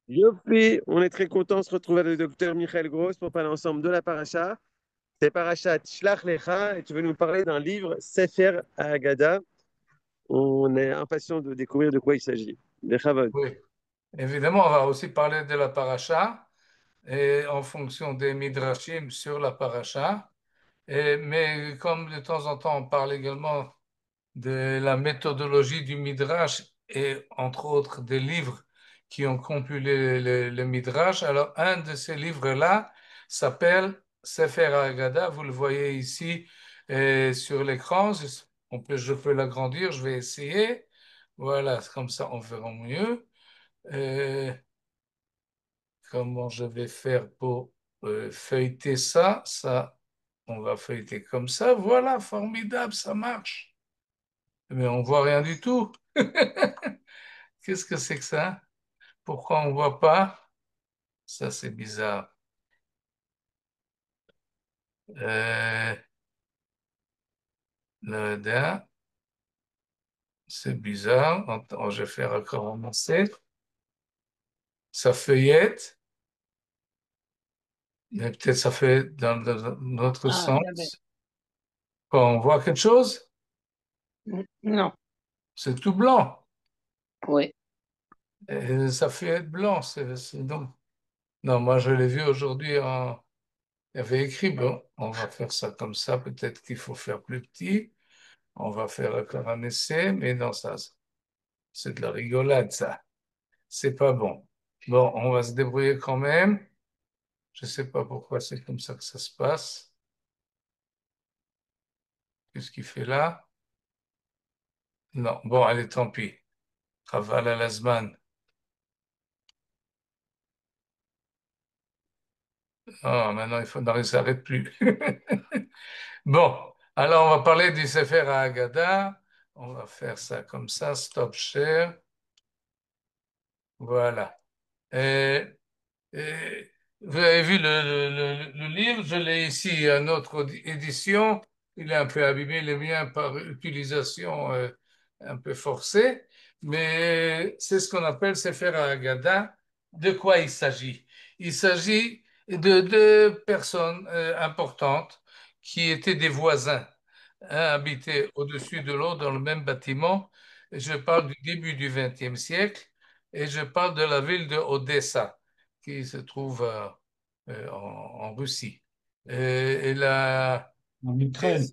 Youpi, on est très content de se retrouver avec le docteur Michael Gross pour parler ensemble de la paracha. C'est Parashat Shlach Lecha et tu veux nous parler d'un livre, Sefer Haggadah. On est impatient de découvrir de quoi il s'agit. Bechavod. Oui, évidemment, on va aussi parler de la paracha et en fonction des midrashim sur la paracha. Mais comme de temps en temps, on parle également de la méthodologie du midrash et entre autres des livres qui ont compilé le midrash. Alors, un de ces livres-là s'appelle Sefer Haggadah. Vous le voyez ici sur l'écran. Je peux l'agrandir, je vais essayer. Voilà, comme ça, on verra mieux. Euh, Comment je vais faire pour feuilleter ça? Ça, on va feuilleter comme ça. Voilà, formidable, ça marche. Mais on voit rien du tout. Qu'est-ce que c'est que ça? Pourquoi on voit pas? Ça, c'est bizarre. Euh, là, c'est bizarre. Attends, je vais faire recommencer. Ça feuillette, mais peut-être ça fait dans l'autre Ah, j'avais. sens. Quand on voit quelque chose, Non, c'est tout blanc. oui. Et ça feuillette blanc. Donc... Non, moi je l'ai vu aujourd'hui Il y avait écrit, bon, on va faire ça comme ça, peut-être qu'il faut faire plus petit. On va faire encore un essai, mais non, ça, c'est de la rigolade, ça. C'est pas bon. Bon, on va se débrouiller quand même. Je sais pas pourquoi c'est comme ça que ça se passe. Qu'est-ce qu'il fait là? Non, bon, allez, tant pis. Raval à la Zman. Oh, maintenant, il faut, non, il s'arrête plus. Bon, alors on va parler du Sefer Haggadah. On va faire ça comme ça, stop share. Voilà. Et Et vous avez vu le livre, je l'ai ici, à notre édition. Il est un peu abîmé, le mien, par utilisation un peu forcée, mais c'est ce qu'on appelle Sefer Haggadah. De quoi il s'agit? Il s'agit de deux personnes importantes qui étaient des voisins, un habitait au-dessus de l'autre dans le même bâtiment. Je parle du début du XXe siècle et je parle de la ville de Odessa qui se trouve en Russie. Et là, En et Ukraine,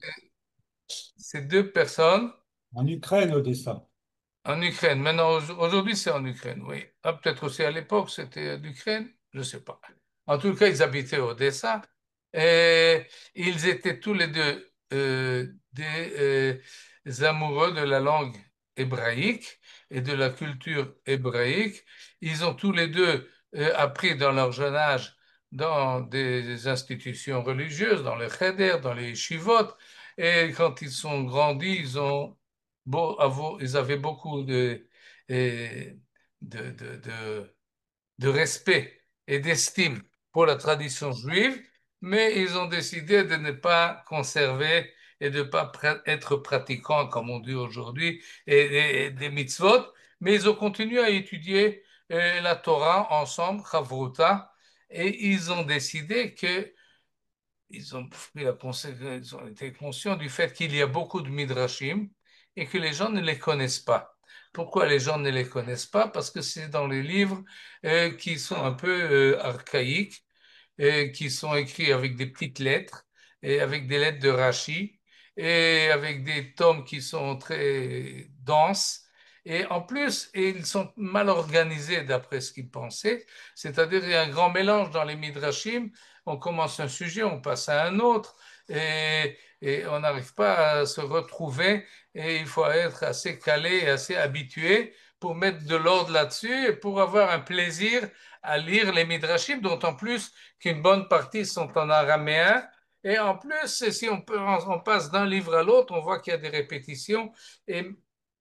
ces deux personnes en Ukraine, Odessa. en Ukraine. Maintenant, aujourd'hui, c'est en Ukraine, oui. Ah, peut-être aussi à l'époque, c'était l'Ukraine, je ne sais pas. En tout cas, ils habitaient Odessa et ils étaient tous les deux des amoureux de la langue hébraïque et de la culture hébraïque. Ils ont tous les deux appris dans leur jeune âge dans des institutions religieuses, dans les cheder, dans les yeshivot. Et quand ils sont grandis, ils avaient beaucoup et de, de, de, de respect et d'estime pour la tradition juive, mais ils ont décidé de ne pas conserver et de ne pas être pratiquants, comme on dit aujourd'hui, et des mitzvot, mais ils ont continué à étudier la Torah ensemble, Chavruta, et ils ont décidé que ils ont pris ils ont été conscients du fait qu'il y a beaucoup de midrashim et que les gens ne les connaissent pas. Pourquoi les gens ne les connaissent pas? Parce que c'est dans les livres qui sont un peu archaïques, qui sont écrits avec des petites lettres et avec des lettres de Rashi et avec des tomes qui sont très denses. Et en plus, ils sont mal organisés d'après ce qu'ils pensaient, c'est-à-dire il y a un grand mélange dans les midrashim. On commence un sujet, on passe à un autre et on n'arrive pas à se retrouver et il faut être assez calé et assez habitué pour mettre de l'ordre là-dessus et pour avoir un plaisir à lire les midrashim, d'autant plus qu'une bonne partie sont en araméen. Et en plus, si on passe d'un livre à l'autre, on voit qu'il y a des répétitions. Et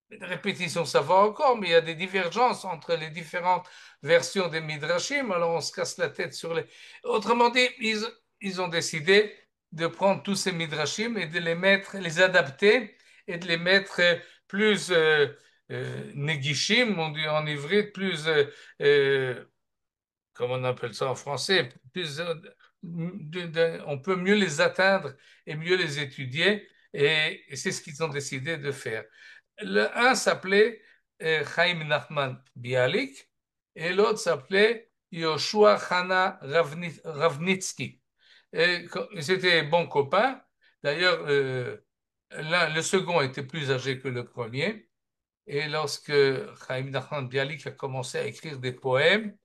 les répétitions, ça va encore, mais il y a des divergences entre les différentes versions des midrashim. Alors on se casse la tête sur les. Autrement dit, ils ont décidé de prendre tous ces midrashim et de les mettre, les adapter et de les mettre plus negishim, on dit en ivrit, plus comment on appelle ça en français, on peut mieux les atteindre et mieux les étudier, et c'est ce qu'ils ont décidé de faire. Le un s'appelait Chaim Nachman Bialik et l'autre s'appelait Yoshua Hana Ravnitsky. Ils étaient bons copains. D'ailleurs, le second était plus âgé que le premier. Et lorsque Chaim Nachman Bialik a commencé à écrire des poèmes,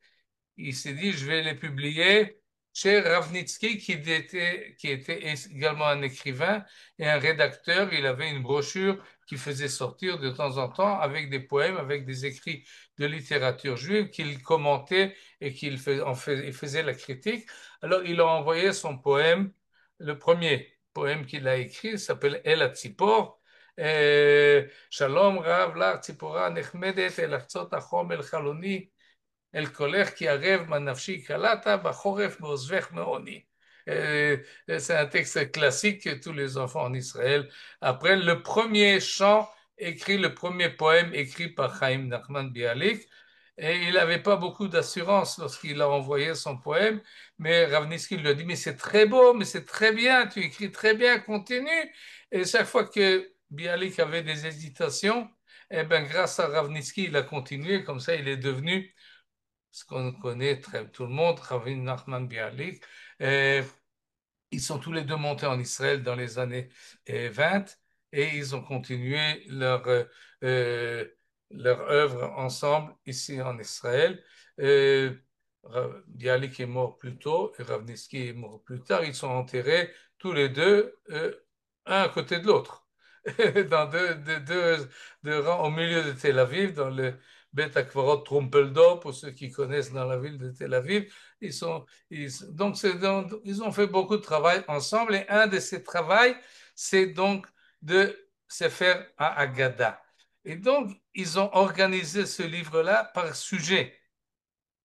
il s'est dit, je vais les publier chez Ravnitsky, qui était également un écrivain et un rédacteur. Il avait une brochure qui faisait sortir de temps en temps avec des poèmes, avec des écrits de littérature juive qu'il commentait et il faisait la critique. Alors, il a envoyé son poème, le premier poème qu'il a écrit, s'appelle El Hatzipor. Shalom Rav Lach Tzipora Nechmedet El Achzot Achom El Chaloni El colère qui arrive, manafshi kalata, bachoref meozvech meoni. C'est un texte classique que tous les enfants en Israël apprennent. Le premier chant écrit, le premier poème écrit par Chaim Nachman Bialik. Et il n'avait pas beaucoup d'assurance lorsqu'il a envoyé son poème, mais Ravnitsky lui a dit, mais c'est très beau, mais c'est très bien, tu écris très bien, continue. Et chaque fois que Bialik avait des hésitations, eh ben, grâce à Ravnitsky, il a continué, comme ça il est devenu ce qu'on connaît tout le monde, Ravin Nachman Bialik. Euh, Ils sont tous les deux montés en Israël dans les années 20 et ils ont continué euh, leur œuvre ensemble ici en Israël. Euh, Bialik est mort plus tôt et Ravnitsky est mort plus tard. Ils sont enterrés tous les deux, un à côté de l'autre, dans deux rangs au milieu de Tel Aviv, dans le Bet Akvarot Trumpeldor, pour ceux qui connaissent dans la ville de Tel Aviv. Ils sont ils ont fait beaucoup de travail ensemble et un de ces travaux, c'est donc de se faire à Agada. Et donc, ils ont organisé ce livre-là par sujet.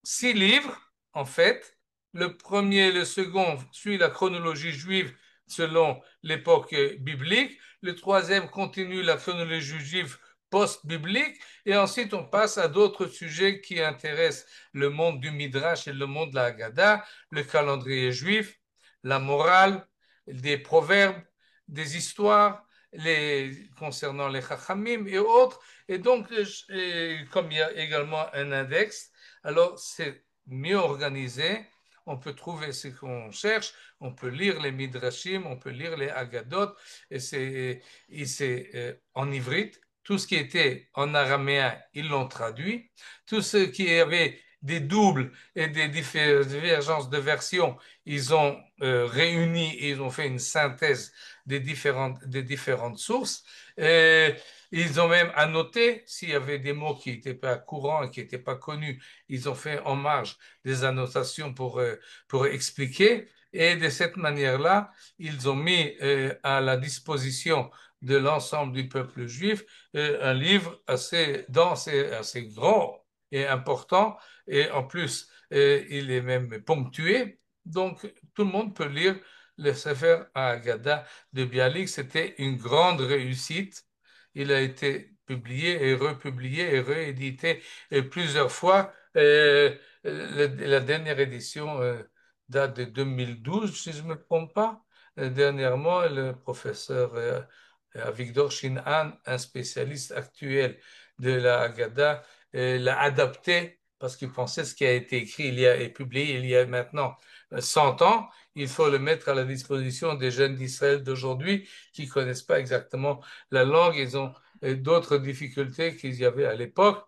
6 livres, en fait. Le premier et le second suit la chronologie juive selon l'époque biblique. Le troisième continue la chronologie juive post-biblique. Et ensuite, on passe à d'autres sujets qui intéressent le monde du Midrash et le monde de la Haggadah, le calendrier juif, la morale, des proverbes, des histoires concernant les Chachamim et autres. Et donc, comme il y a également un index, alors c'est mieux organisé. On peut trouver ce qu'on cherche, on peut lire les Midrashim, on peut lire les Haggadot, et c'est en ivrite. Tout ce qui était en araméen, ils l'ont traduit. Tout ce qui avait des doubles et des divergences de versions, ils ont réuni et ils ont fait une synthèse des différentes sources. Et ils ont même annoté s'il y avait des mots qui n'étaient pas courants et qui n'étaient pas connus. Ils ont fait en marge des annotations pour expliquer. Et de cette manière-là, ils ont mis à la disposition de l'ensemble du peuple juif un livre assez dense et assez grand et important. Et en plus, il est même ponctué. Donc, tout le monde peut lire le Sefer Haggadah de Bialik. C'était une grande réussite. Il a été publié et republié et réédité plusieurs fois. La dernière édition date de 2012, si je ne me trompe pas. Dernièrement, le professeur Avigdor Shinhan, un spécialiste actuel de la Haggadah, l'a adapté parce qu'il pensait ce qui a été écrit et publié il y a maintenant 100 ans. Il faut le mettre à la disposition des jeunes d'Israël d'aujourd'hui qui ne connaissent pas exactement la langue. Ils ont d'autres difficultés qu'il y avait à l'époque.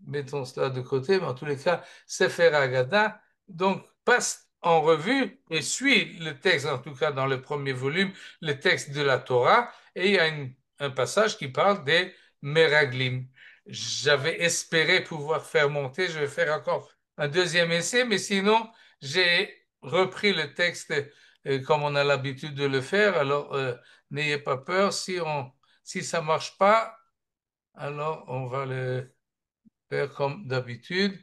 Mettons cela de côté, mais en tous les cas, Sefer Haggadah, donc, passe en revue et suit le texte, en tout cas dans le premier volume, le texte de la Torah, et il y a un passage qui parle des Meraglim. J'avais espéré pouvoir faire monter, je vais faire encore un deuxième essai, mais sinon, j'ai repris le texte comme on a l'habitude de le faire, alors n'ayez pas peur, si ça marche pas, alors on va le faire comme d'habitude.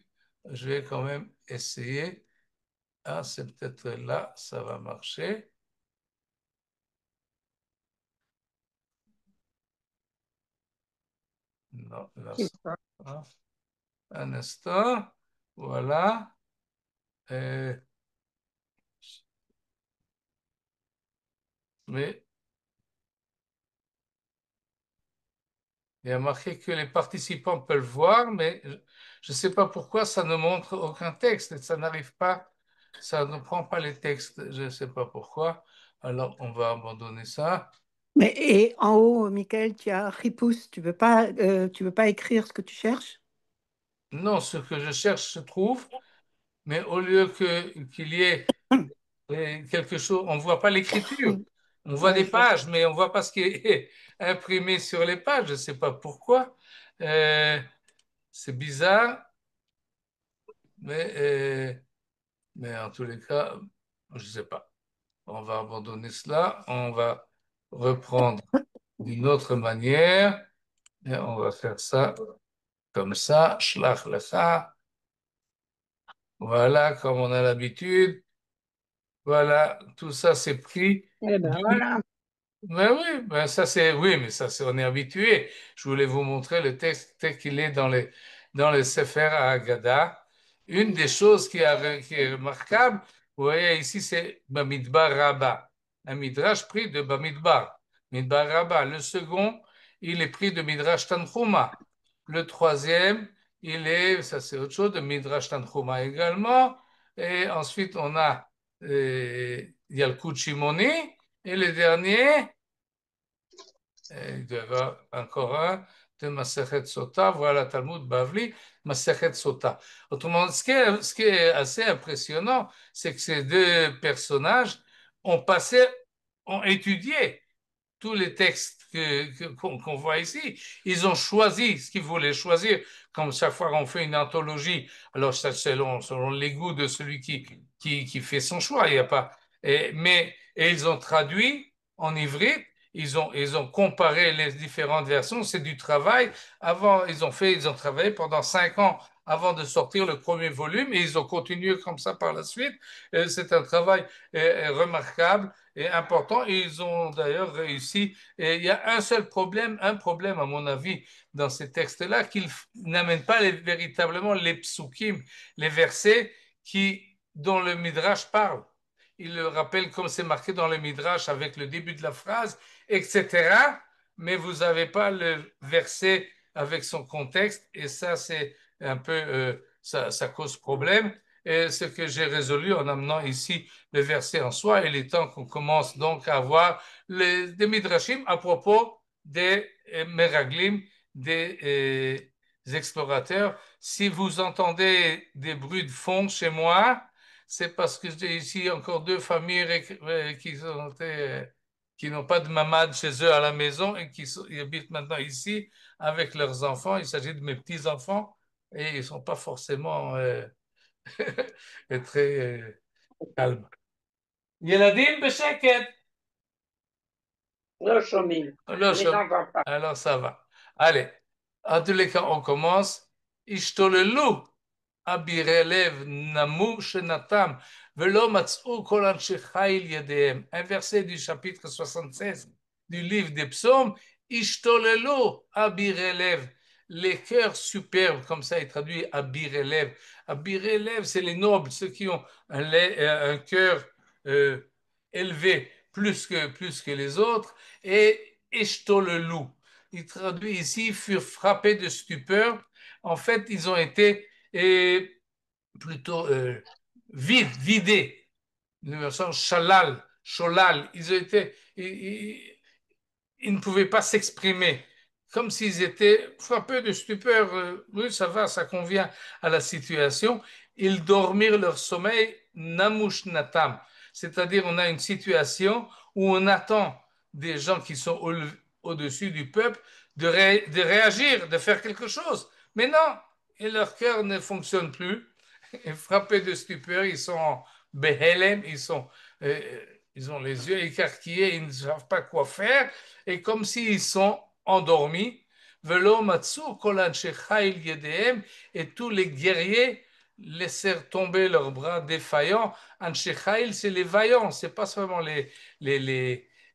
Je vais quand même essayer. Ah, c'est peut-être là, ça va marcher. Non, là, ça va. Un instant. Voilà. Euh, mais il y a marqué que les participants peuvent voir, mais je ne sais pas pourquoi ça ne montre aucun texte. Ça n'arrive pas, ça ne prend pas les textes. Je ne sais pas pourquoi. Alors, on va abandonner ça. Mais et en haut, Michael, tu as Ripous. Tu veux pas écrire ce que tu cherches? Non, ce que je cherche se trouve, mais au lieu qu'il y ait quelque chose, on ne voit pas l'écriture. On voit Ouais, des je vois. pages, mais on ne voit pas ce qui est imprimé sur les pages. Je ne sais pas pourquoi. Euh, c'est bizarre, mais en tous les cas, je ne sais pas. On va abandonner cela. On va reprendre d'une autre manière. Et on va faire ça comme ça. Shlach lecha. Voilà, comme on a l'habitude. Voilà, tout ça c'est pris. Eh ben voilà. Ben oui, ben ça c'est oui, mais ça c'est on est habitué. Je voulais vous montrer le texte tel qu'il est dans les Sefer Haggadah. Une des choses qui est remarquable, vous voyez ici, c'est Bamidbar Rabbah, un midrash pris de Bamidbar, Midbar Rabbah. Le second, il est pris de Midrash Tanchuma. Le troisième, il est, ça c'est autre chose, de Midrash Tanchuma également. Et ensuite, on a Yalkut Shimoni. Et le dernier, il y aura encore un de Masechet Sota, voilà Talmud Bavli, Masechet Sota. Autrement, ce qui est assez impressionnant, c'est que ces deux personnages ont passé, ont étudié tous les textes qu'on voit ici. Ils ont choisi ce qu'ils voulaient choisir. Comme chaque fois qu'on fait une anthologie, alors ça, selon les goûts de celui qui fait son choix. Il y a pas, et ils ont traduit en ivrite. Ils ont comparé les différentes versions. C'est du travail. Avant, ils ont travaillé pendant 5 ans avant de sortir le premier volume et ils ont continué comme ça par la suite. C'est un travail remarquable et important. Et ils ont d'ailleurs réussi. Et il y a un problème à mon avis dans ces textes-là, qu'ils n'amènent pas véritablement les psukim, les versets dont le Midrash parle. Il le rappelle comme c'est marqué dans le Midrash avec le début de la phrase, etc. Mais vous n'avez pas le verset avec son contexte et ça, c'est un peu, ça cause problème. Et ce que j'ai résolu en amenant ici le verset en soi, il est temps qu'on commence donc à avoir des midrashim à propos des meraglim, des explorateurs. Si vous entendez des bruits de fond chez moi, c'est parce que j'ai ici encore deux familles qui n'ont pas de mamad chez eux à la maison et ils habitent maintenant ici avec leurs enfants. Il s'agit de mes petits-enfants et ils ne sont pas forcément très calmes. ילדים בשקט. לא שומעים. לא אני שומע. n'entends pas. Alors ça va. Allez, en tous les cas, on commence. השתוללו אבירי לב נמו שנתם ולא מצאו כל אנשי חיל ידיהם. Un verset du chapitre 76 du livre des psaumes. השתוללו אבירי לב. Les cœurs superbes, comme ça est traduit abiray lev. Abiray lev, c'est les nobles, ceux qui ont un cœur élevé plus que les autres. Et eshtollelou, il traduit ici, furent frappés de stupeur. En fait, ils ont été plutôt vidés. Le sens shalal, sholal. Ils ont été, ils ne pouvaient pas s'exprimer, comme s'ils étaient frappés de stupeur. Oui, ça va, ça convient à la situation. Ils dormirent leur sommeil, namush natam. C'est-à-dire, on a une situation où on attend des gens qui sont au-dessus du peuple de réagir, de faire quelque chose. Mais non, et leur cœur ne fonctionne plus. Et frappés de stupeur, ils sont en behelem, ils ont les yeux écarquillés, ils ne savent pas quoi faire, et comme s'ils sont endormis. Velo matsu kol anshe chayil yedehem, et tous les guerriers laissèrent tomber leurs bras défaillants. Anshe chayil, c'est les vaillants, c'est pas seulement les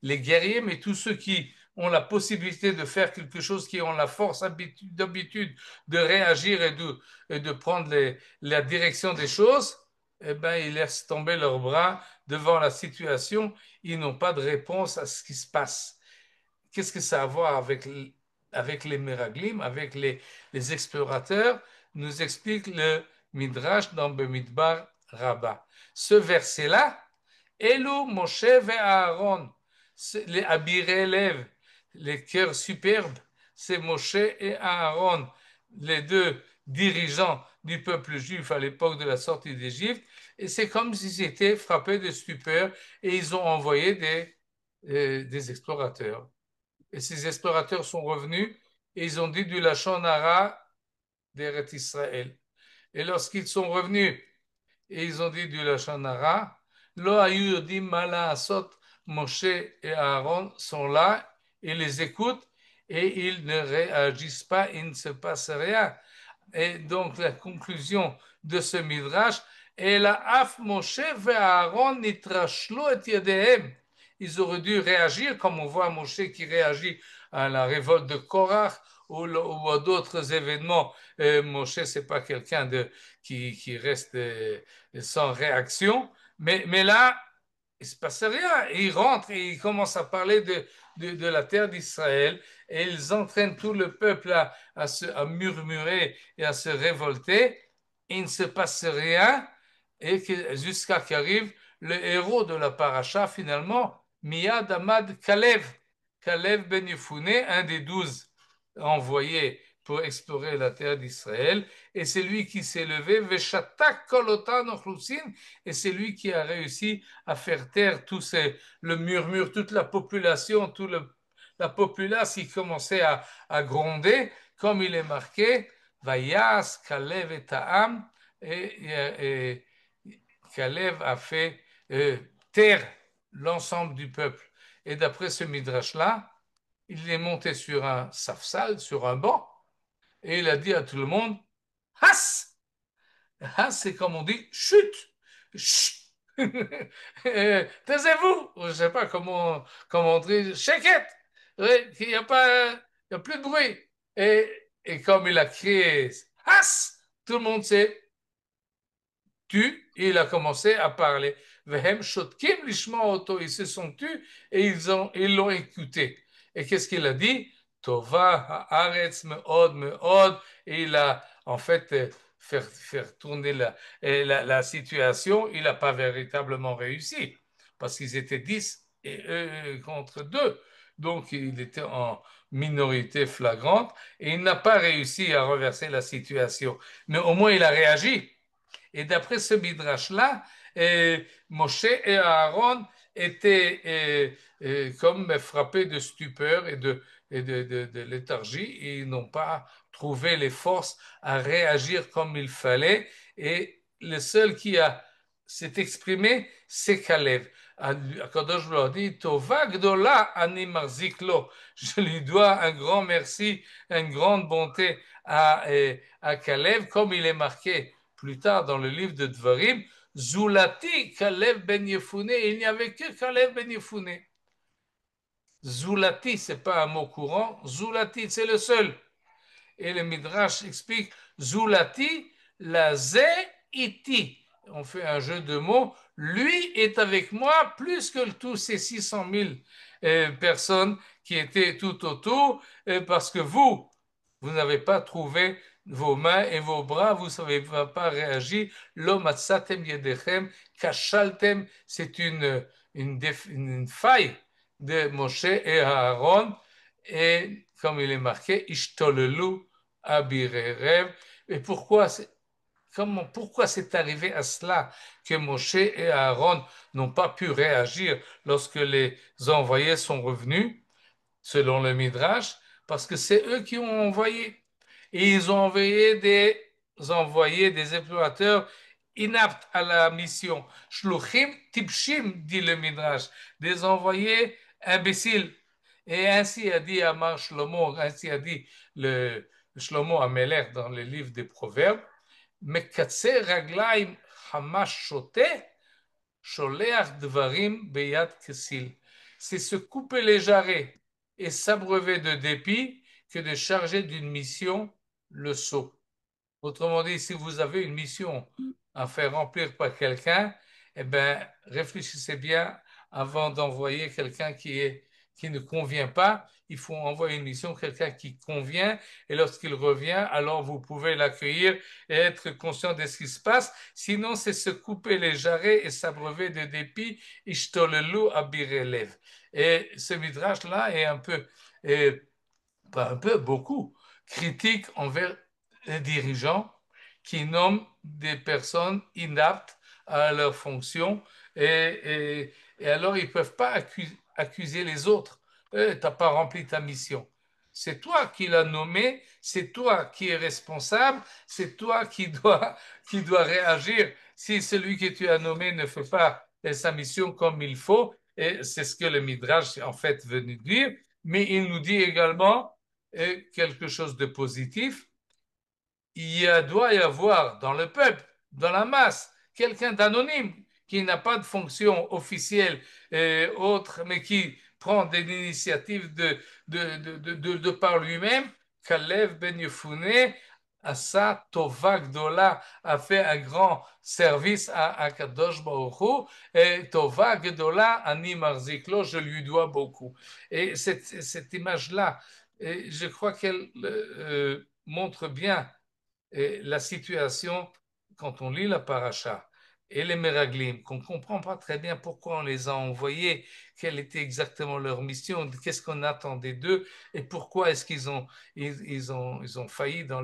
guerriers, mais tous ceux qui ont la possibilité de faire quelque chose, qui ont la force d'habitude de réagir et de prendre la direction des choses. eh ben, ils laissent tomber leurs bras devant la situation. Ils n'ont pas de réponse à ce qui se passe. Qu'est-ce que ça a à voir avec les Meraglim, avec les explorateurs? Nous explique le Midrash dans Bemidbar Rabbah. Ce verset-là, Elu Moshe et Aaron, les Abirelev, les cœurs superbes, c'est Moshe et Aaron, les deux dirigeants du peuple juif à l'époque de la sortie d'Égypte, et c'est comme s'ils étaient frappés de stupeur et ils ont envoyé des explorateurs. Et ces explorateurs sont revenus et ils ont dit du Lachon Hara d'Eretz Israël. Et lorsqu'ils sont revenus et ils ont dit du Lachon Hara, Lo hayu yodim ma la'asot, Moshe et Aaron sont là, ils les écoutent et ils ne réagissent pas, il ne se passe rien. Et donc la conclusion de ce midrash est la af Moshe ve Aaron nitrashlu et yadehem. Ils auraient dû réagir comme on voit Moshe qui réagit à la révolte de Korach ou à d'autres événements. Moshe c'est pas quelqu'un qui reste sans réaction, mais là il se passe rien. Ils rentrent et ils commencent à parler de la terre d'Israël et ils entraînent tout le peuple à murmurer et à se révolter. Il ne se passe rien et jusqu'à qu'arrive le héros de la paracha finalement, Miyad Amad Kalev. Kalev Ben Yefouné, un des 12 envoyés pour explorer la terre d'Israël, et c'est lui qui s'est levé, Veshatak Kolotan Ochlusin, et c'est lui qui a réussi à faire taire le murmure, toute la population, la populace qui commençait à gronder, comme il est marqué, Vayas Kalev et Ta'am, et Kalev a fait taire l'ensemble du peuple. Et d'après ce midrash-là, il est monté sur un safsal, sur un banc, et il a dit à tout le monde, Has! Has, c'est comme on dit, chut! Chut! Taisez-vous! Je ne sais pas comment on dit, sheket! Il n'y a pas, il y a plus de bruit. Et comme il a crié, Has! Tout le monde s'est tu, et il a commencé à parler. Vehem shotkim lishma oto, ils se sont tus et ils l'ont écouté. Et qu'est-ce qu'il a dit? Tova haaretz meod meod, et il a en fait faire tourner la situation. Il n'a pas véritablement réussi parce qu'ils étaient 10 et eux contre 2. Donc il était en minorité flagrante et il n'a pas réussi à reverser la situation. Mais au moins il a réagi. Et d'après ce midrash-là, Moshe et Aaron étaient comme frappés de stupeur et de léthargie, et ils n'ont pas trouvé les forces à réagir comme il fallait. Et le seul qui s'est exprimé, c'est Kalev. Akadosh leur dit, Tova gdola ani marziklo. Je lui dois un grand merci, une grande bonté à Kalev, comme il est marqué plus tard dans le livre de Dvarim, Zulati Kalev ben Yefouné, il n'y avait que Kalev ben Yefouné. Zulati, c'est pas un mot courant, Zulati, c'est le seul. Et le Midrash explique Zulati, la Zé iti. On fait un jeu de mots. Lui est avec moi plus que tous ces 600 000 personnes qui étaient tout autour, parce que vous n'avez pas trouvé vos mains et vos bras, vous ne savez pas réagir. L'homme atsatem yedechem, kashaltem, c'est une faille de Moshe et Aaron, et comme il est marqué, ishtolelu abirerev. Et pourquoi c'est arrivé à cela que Moshe et Aaron n'ont pas pu réagir lorsque les envoyés sont revenus, selon le Midrash? Parce que c'est eux qui ont envoyé. Et ils ont envoyé des explorateurs inaptes à la mission. Shluchim tipshim, dit le Midrash, des envoyés imbéciles. Et ainsi a dit Amar Shlomo, ainsi a dit le Shlomo Amelech dans le livre des Proverbes, Mekatse raglaim hamash shote, sholeach dvarim beyad kesil. C'est se couper les jarrets et s'abreuver de dépit que de charger d'une mission le sceau. Autrement dit, si vous avez une mission à faire remplir par quelqu'un, eh bien, réfléchissez bien avant d'envoyer quelqu'un qui ne convient pas. Il faut envoyer une mission, quelqu'un qui convient, et lorsqu'il revient, alors vous pouvez l'accueillir et être conscient de ce qui se passe. Sinon, c'est se couper les jarrets et s'abreuver de dépit, ishtolelu abirelev. Et ce midrash-là est un peu, pas un peu, beaucoup, critique envers les dirigeants qui nomment des personnes inaptes à leur fonction et alors ils ne peuvent pas accuser les autres. Tu n'as pas rempli ta mission. C'est toi qui l'as nommé, c'est toi qui es responsable, c'est toi qui dois réagir si celui que tu as nommé ne fait pas sa mission comme il faut. Et c'est ce que le Midrash en fait venu dire. Mais il nous dit également quelque chose de positif. Doit y avoir dans le peuple, dans la masse, quelqu'un d'anonyme qui n'a pas de fonction officielle autre, mais qui prend des initiatives de par lui-même. Kalev Ben Yefune, Asa Tova Gdola, a fait un grand service à Kadosh Baruch Hu, et Tova Gdola Ani Marziklo, je lui dois beaucoup. Et cette image-là, je crois qu'elle montre bien la situation quand on lit la paracha et les Meraglim, qu'on ne comprend pas très bien pourquoi on les a envoyés, quelle était exactement leur mission, qu'est-ce qu'on attendait d'eux et pourquoi est-ce ils ont failli dans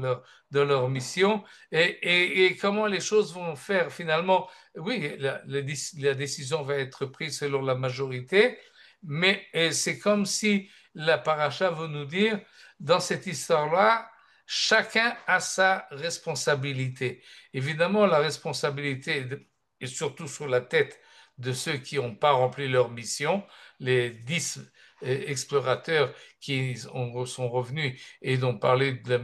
leur mission et comment les choses vont faire finalement. Oui, la décision va être prise selon la majorité, mais c'est comme si la paracha veut nous dire, dans cette histoire-là, chacun a sa responsabilité. Évidemment, la responsabilité est surtout sur la tête de ceux qui n'ont pas rempli leur mission, les 10 explorateurs qui sont revenus et ont parlé de la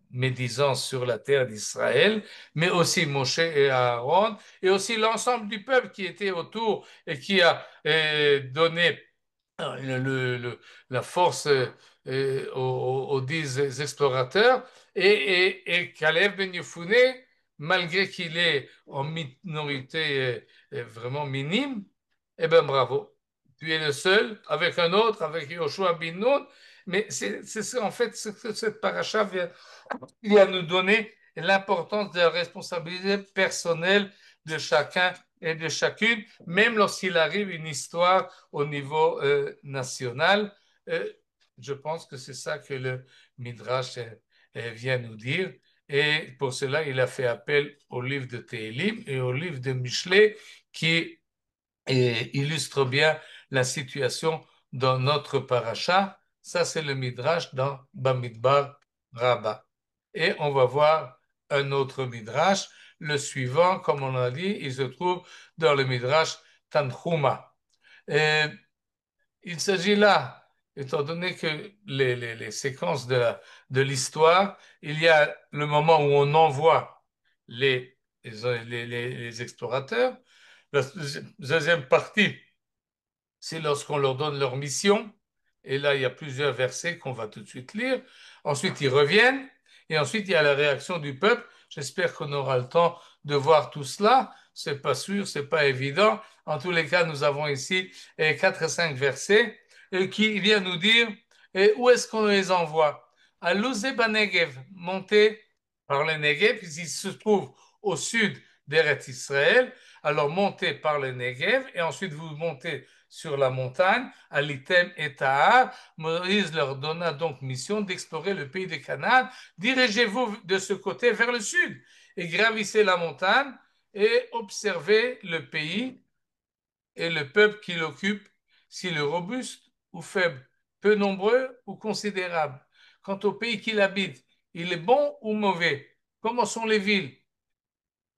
médisance sur la terre d'Israël, mais aussi Moshe et Aaron, et aussi l'ensemble du peuple qui était autour et qui a donné la force aux 10 explorateurs et Caleb Ben Yefune, malgré qu'il est en minorité vraiment minime, eh bien bravo. Tu es le seul, avec un autre, avec Yoshua bin Nun, mais c'est en fait ce que cette paracha vient nous donner l'importance de la responsabilité personnelle de chacun et de chacune, même lorsqu'il arrive une histoire au niveau national. Je pense que c'est ça que le Midrash vient nous dire. Et pour cela, il a fait appel au livre de Télim et au livre de Michelet qui illustre bien la situation dans notre paracha. Ça, c'est le Midrash dans Bamidbar Rabbah. Et on va voir un autre Midrash. Le suivant, comme on a dit, il se trouve dans le Midrash Tanhuma. Et il s'agit là, étant donné que les séquences de l'histoire, il y a le moment où on envoie les explorateurs. La deuxième partie, c'est lorsqu'on leur donne leur mission. Et là, il y a plusieurs versets qu'on va tout de suite lire. Ensuite, ils reviennent. Et ensuite, il y a la réaction du peuple. J'espère qu'on aura le temps de voir tout cela. C'est pas sûr, c'est pas évident. En tous les cas, nous avons ici 4 et 5 versets qui viennent nous dire où est-ce qu'on les envoie. À Luzeba Negev, monter par le Negev, puisqu'il se trouve au sud d'Eretz Israël. Alors, montez par le Negev et ensuite vous montez sur la montagne, à l'Item et Tahar. Moïse leur donna donc mission d'explorer le pays de Canaan. Dirigez-vous de ce côté vers le sud et gravissez la montagne et observez le pays et le peuple qui l'occupe, s'il est robuste ou faible, peu nombreux ou considérable. Quant au pays qu'il habite, il est bon ou mauvais? Comment sont les villes?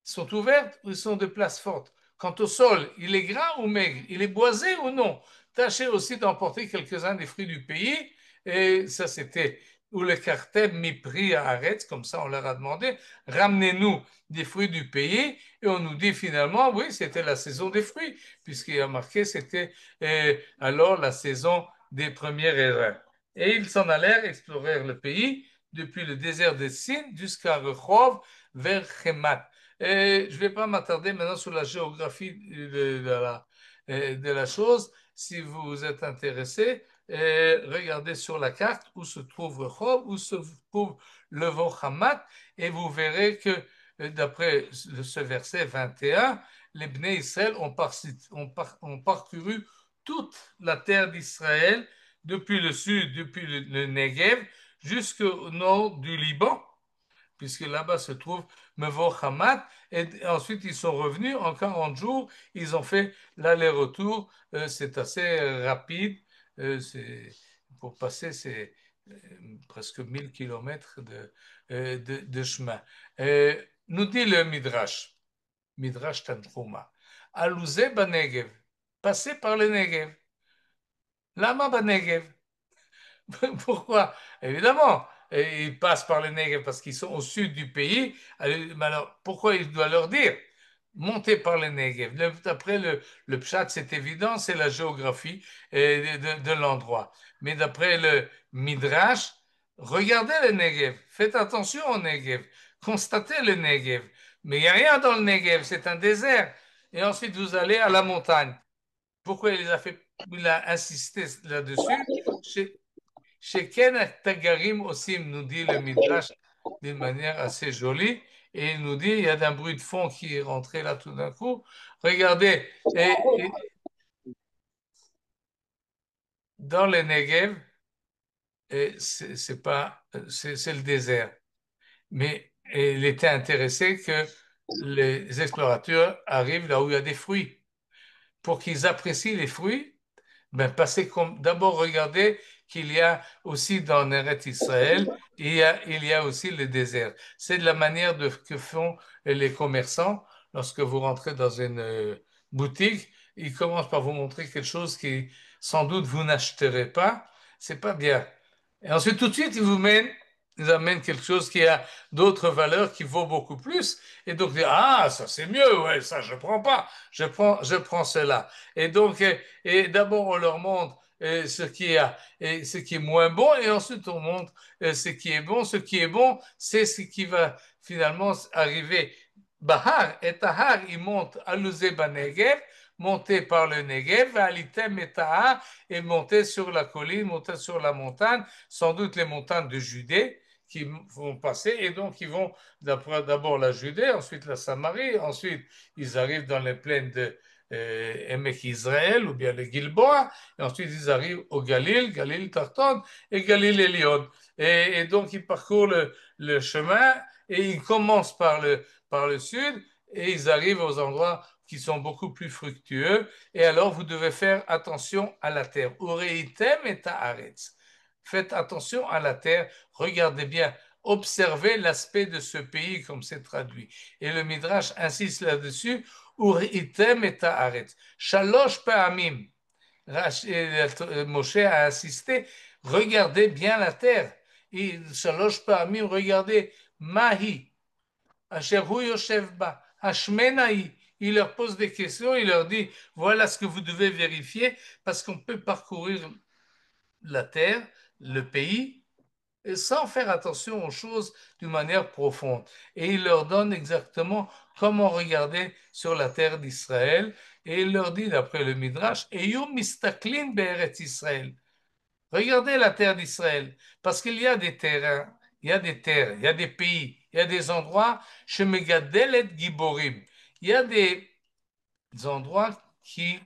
Sont ouvertes ou sont de places fortes? Quant au sol, il est gras ou maigre? Il est boisé ou non? Tâchez aussi d'emporter quelques-uns des fruits du pays. Et ça, c'était où le cartel m'y pris à Arrête, comme ça on leur a demandé, ramenez-nous des fruits du pays. Et on nous dit finalement, oui, c'était la saison des fruits, puisqu'il y a marqué, c'était alors la saison des premiers raisins. Et ils s'en allèrent explorer le pays depuis le désert de Sin jusqu'à Rehov vers Chemat. Et je ne vais pas m'attarder maintenant sur la géographie de la chose. Si vous êtes intéressé, regardez sur la carte où se trouve Rehov, où se trouve le Vau Hamat, et vous verrez que d'après ce verset 21, les Bnei Israël ont parcouru toute la terre d'Israël, depuis le sud, depuis le Negev, jusqu'au nord du Liban, puisque là-bas se trouve Mevo Hamat, et ensuite ils sont revenus en 40 jours, ils ont fait l'aller-retour, c'est assez rapide, pour passer c'est presque 1000 kilomètres de chemin. Nous dit le Midrash Tanchuma, Alouze Banegev, passez par le Negev. Lama Banegev. Pourquoi? Évidemment, ils passent par le Negev parce qu'ils sont au sud du pays. Mais alors, pourquoi il doit leur dire? Montez par le Negev. D'après le Pshat, c'est évident, c'est la géographie de l'endroit. Mais d'après le Midrash, regardez le Negev. Faites attention au Negev. Constatez le Negev. Mais il n'y a rien dans le Negev, c'est un désert. Et ensuite, vous allez à la montagne. Pourquoi il a insisté là-dessus? Chez Ken Tagarim aussi, nous dit le Midrash d'une manière assez jolie, et il nous dit, il y a un bruit de fond qui est rentré là tout d'un coup. Regardez, dans le Negev, c'est le désert. Mais il était intéressé que les explorateurs arrivent là où il y a des fruits. Pour qu'ils apprécient les fruits, ben, d'abord regarder qu'il y a aussi dans Eretz Israël, il y a aussi le désert. C'est de la manière que font les commerçants lorsque vous rentrez dans une boutique. Ils commencent par vous montrer quelque chose qui sans doute vous n'achèterez pas. C'est pas bien. Et ensuite, tout de suite, ils amènent quelque chose qui a d'autres valeurs qui vaut beaucoup plus. Et donc, ah, ça c'est mieux, ouais, ça je prends pas, je prends cela. Et donc, et d'abord on leur montre ce qui est moins bon, et ensuite on montre ce qui est bon. Ce qui est bon, c'est ce qui va finalement arriver. Bahar et Tahar, ils montent à Luzeba Negev, monter par le Negev, Alitem et Tahar, et monter sur la colline, monter sur la montagne, sans doute les montagnes de Judée qui vont passer, et donc ils vont d'abord la Judée, ensuite la Samarie, ensuite ils arrivent dans les plaines de Emek Israël ou bien le Gilboa, et ensuite ils arrivent au Galil Tarton et Galil Elion. Et donc ils parcourent le chemin et ils commencent par le sud et ils arrivent aux endroits qui sont beaucoup plus fructueux. Et alors vous devez faire attention à la terre. Ureitem et Haaretz. Faites attention à la terre, regardez bien, observez l'aspect de ce pays comme c'est traduit. Et le Midrash insiste là-dessus, Uritem et Haaretz. Shalosh Pa'amim. Moshe a insisté, regardez bien la terre. Et Shalosh Pa'amim, regardez, Mahi, Asher Hu Yoshev Ba, Hashmenahi. Il leur pose des questions, il leur dit, voilà ce que vous devez vérifier, parce qu'on peut parcourir la terre, le pays, sans faire attention aux choses d'une manière profonde. Et il leur donne exactement comment regarder sur la terre d'Israël. Et il leur dit, d'après le Midrash, Eyum mistaklin be'eretz Israël. Regardez la terre d'Israël, parce qu'il y a des terrains, il y a des terres, il y a des pays, il y a des endroits, chez Megadelet Giborim. Il y a des endroits qui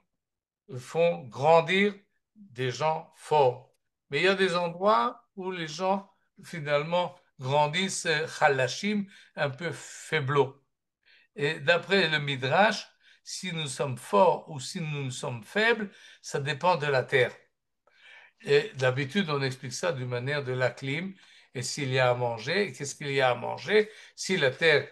font grandir des gens forts. Mais il y a des endroits où les gens, finalement, grandissent halashim, un peu faiblots. Et d'après le Midrash, si nous sommes forts ou si nous sommes faibles, ça dépend de la terre. Et d'habitude, on explique ça d'une manière de la clim. Et s'il y a à manger, qu'est-ce qu'il y a à manger? Si la terre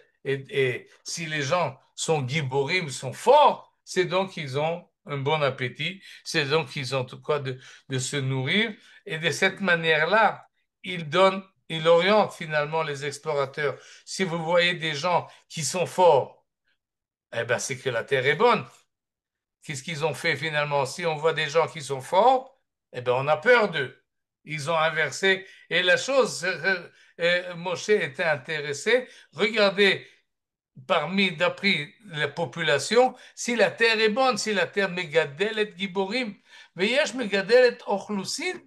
si les gens sont giborim, sont forts, c'est donc qu'ils ont un bon appétit, c'est donc qu'ils ont de quoi de se nourrir. Et de cette manière-là, il oriente finalement les explorateurs. Si vous voyez des gens qui sont forts, eh ben c'est que la terre est bonne. Qu'est-ce qu'ils ont fait finalement? Si on voit des gens qui sont forts, eh ben on a peur d'eux. Ils ont inversé. Et la chose, Moshe était intéressé. Regardez d'après la population, si la terre est bonne, si la terre megadelet giborim, veyesh megadelet ochlusin,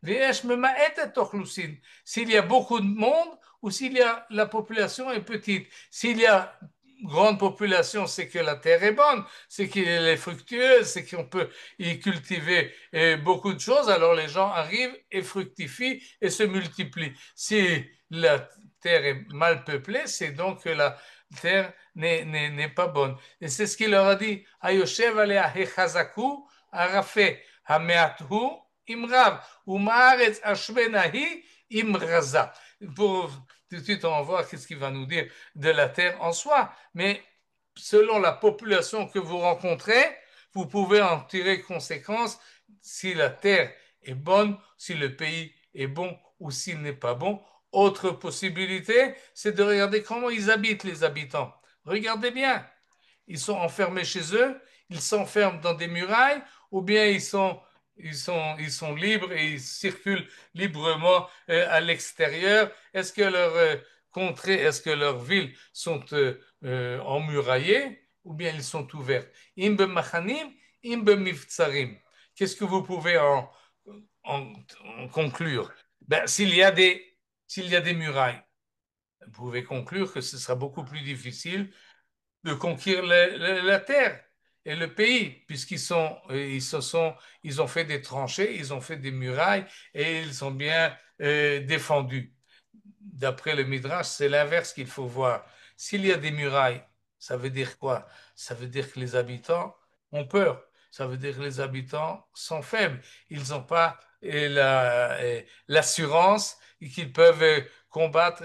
veyesh memaetet ochlusin. S'il y a beaucoup de monde ou s'il y a la population est petite. S'il y a grande population, c'est que la terre est bonne, c'est qu'elle est fructueuse, c'est qu'on peut y cultiver beaucoup de choses, alors les gens arrivent et fructifient et se multiplient. Si la terre est mal peuplée, c'est donc que la terre n'est pas bonne. Et c'est ce qu'il leur a dit. Hayoshev alea hechazaku arafe hameathu imrav umaaretz ashbenahi imraza. Pour tout de suite, on va voir qu'est-ce qu'il va nous dire de la terre en soi. Mais selon la population que vous rencontrez, vous pouvez en tirer conséquence si la terre est bonne, si le pays est bon ou s'il n'est pas bon. Autre possibilité, c'est de regarder comment ils habitent, les habitants. Regardez bien, ils sont enfermés chez eux, ils s'enferment dans des murailles, ou bien ils sont libres et ils circulent librement à l'extérieur. Est-ce que leurs contrées, est-ce que leurs villes sont emmuraillées, ou bien ils sont ouvertes? Imbe machanim, imbe miftsarim. Qu'est-ce que vous pouvez en conclure? Ben, s'il y a des murailles, vous pouvez conclure que ce sera beaucoup plus difficile de conquérir la terre et le pays, ils ont fait des tranchées, ils ont fait des murailles et ils sont bien défendus. D'après le Midrash, c'est l'inverse qu'il faut voir. S'il y a des murailles, ça veut dire quoi? Ça veut dire que les habitants ont peur. Ça veut dire que les habitants sont faibles. Ils n'ont pas l'assurance qu'ils peuvent combattre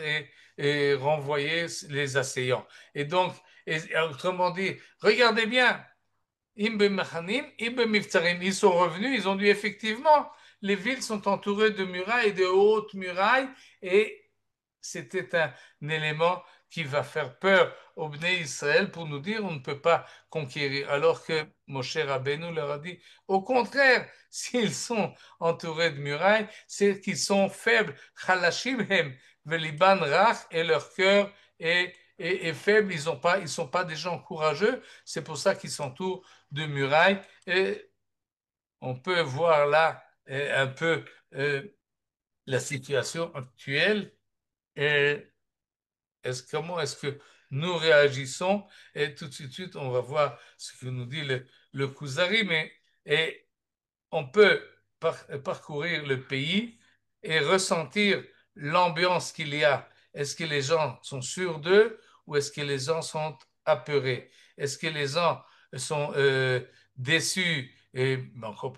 et renvoyer les assaillants. Et donc, autrement dit, regardez bien, ils sont revenus, ils ont dit effectivement, les villes sont entourées de murailles, de hautes murailles, et c'était un élément qui va faire peur au Bnei Israël pour nous dire on ne peut pas conquérir. Alors que Moshe Rabbeinu leur a dit, au contraire, s'ils sont entourés de murailles, c'est qu'ils sont faibles. Chalashim hem, veliban rach, et leur cœur est faible. Ils sont pas des gens courageux. C'est pour ça qu'ils s'entourent de murailles. Et on peut voir là un peu la situation actuelle. Et comment est-ce que nous réagissons? Et tout de suite, on va voir ce que nous dit le Kuzari, et on peut parcourir le pays et ressentir l'ambiance qu'il y a. Est-ce que les gens sont sûrs d'eux ou est-ce que les gens sont apeurés? Est-ce que les gens sont déçus et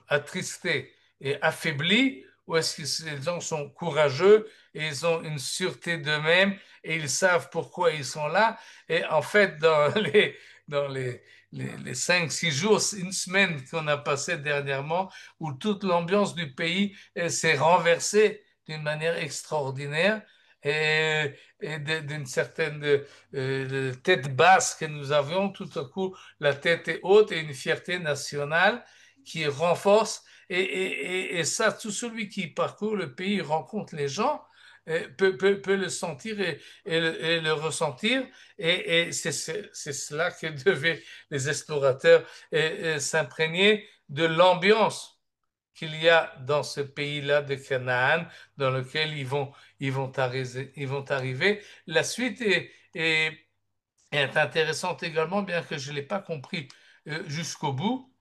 attristés et affaiblis ou est-ce que les gens sont courageux et ils ont une sûreté d'eux-mêmes et ils savent pourquoi ils sont là? Et en fait, dans les 5, 6 jours, une semaine qu'on a passé dernièrement, où toute l'ambiance du pays s'est renversée d'une manière extraordinaire et d'une certaine tête basse que nous avions, tout à coup la tête est haute et une fierté nationale qui renforce et ça, tout celui qui parcourt le pays rencontre les gens peut le sentir et le ressentir et c'est cela que devaient les explorateurs s'imprégner de l'ambiance qu'il y a dans ce pays-là de Canaan, dans lequel ils vont arriver. La suite est intéressante également, bien que je ne l'ai pas compris jusqu'au bout.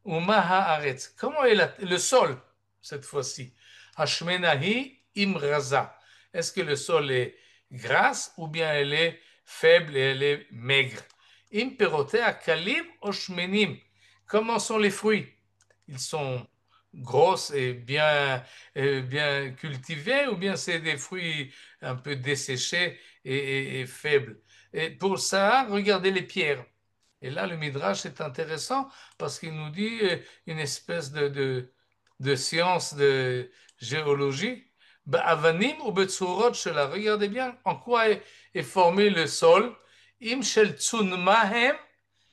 Haaretz. Comment est le sol cette fois-ci? Hashmenahi imraza. Est-ce que le sol est grasse ou bien elle est faible et elle est maigre? Imperotea kalim oshmenim. Comment sont les fruits? Ils sont grosses et bien cultivés ou bien c'est des fruits un peu desséchés et faibles? Et pour ça, regardez les pierres. Et là, le Midrash est intéressant parce qu'il nous dit une espèce de science de géologie. Avanim ou betsurot shela. Regardez bien en quoi est formé le sol. Im shel tsunma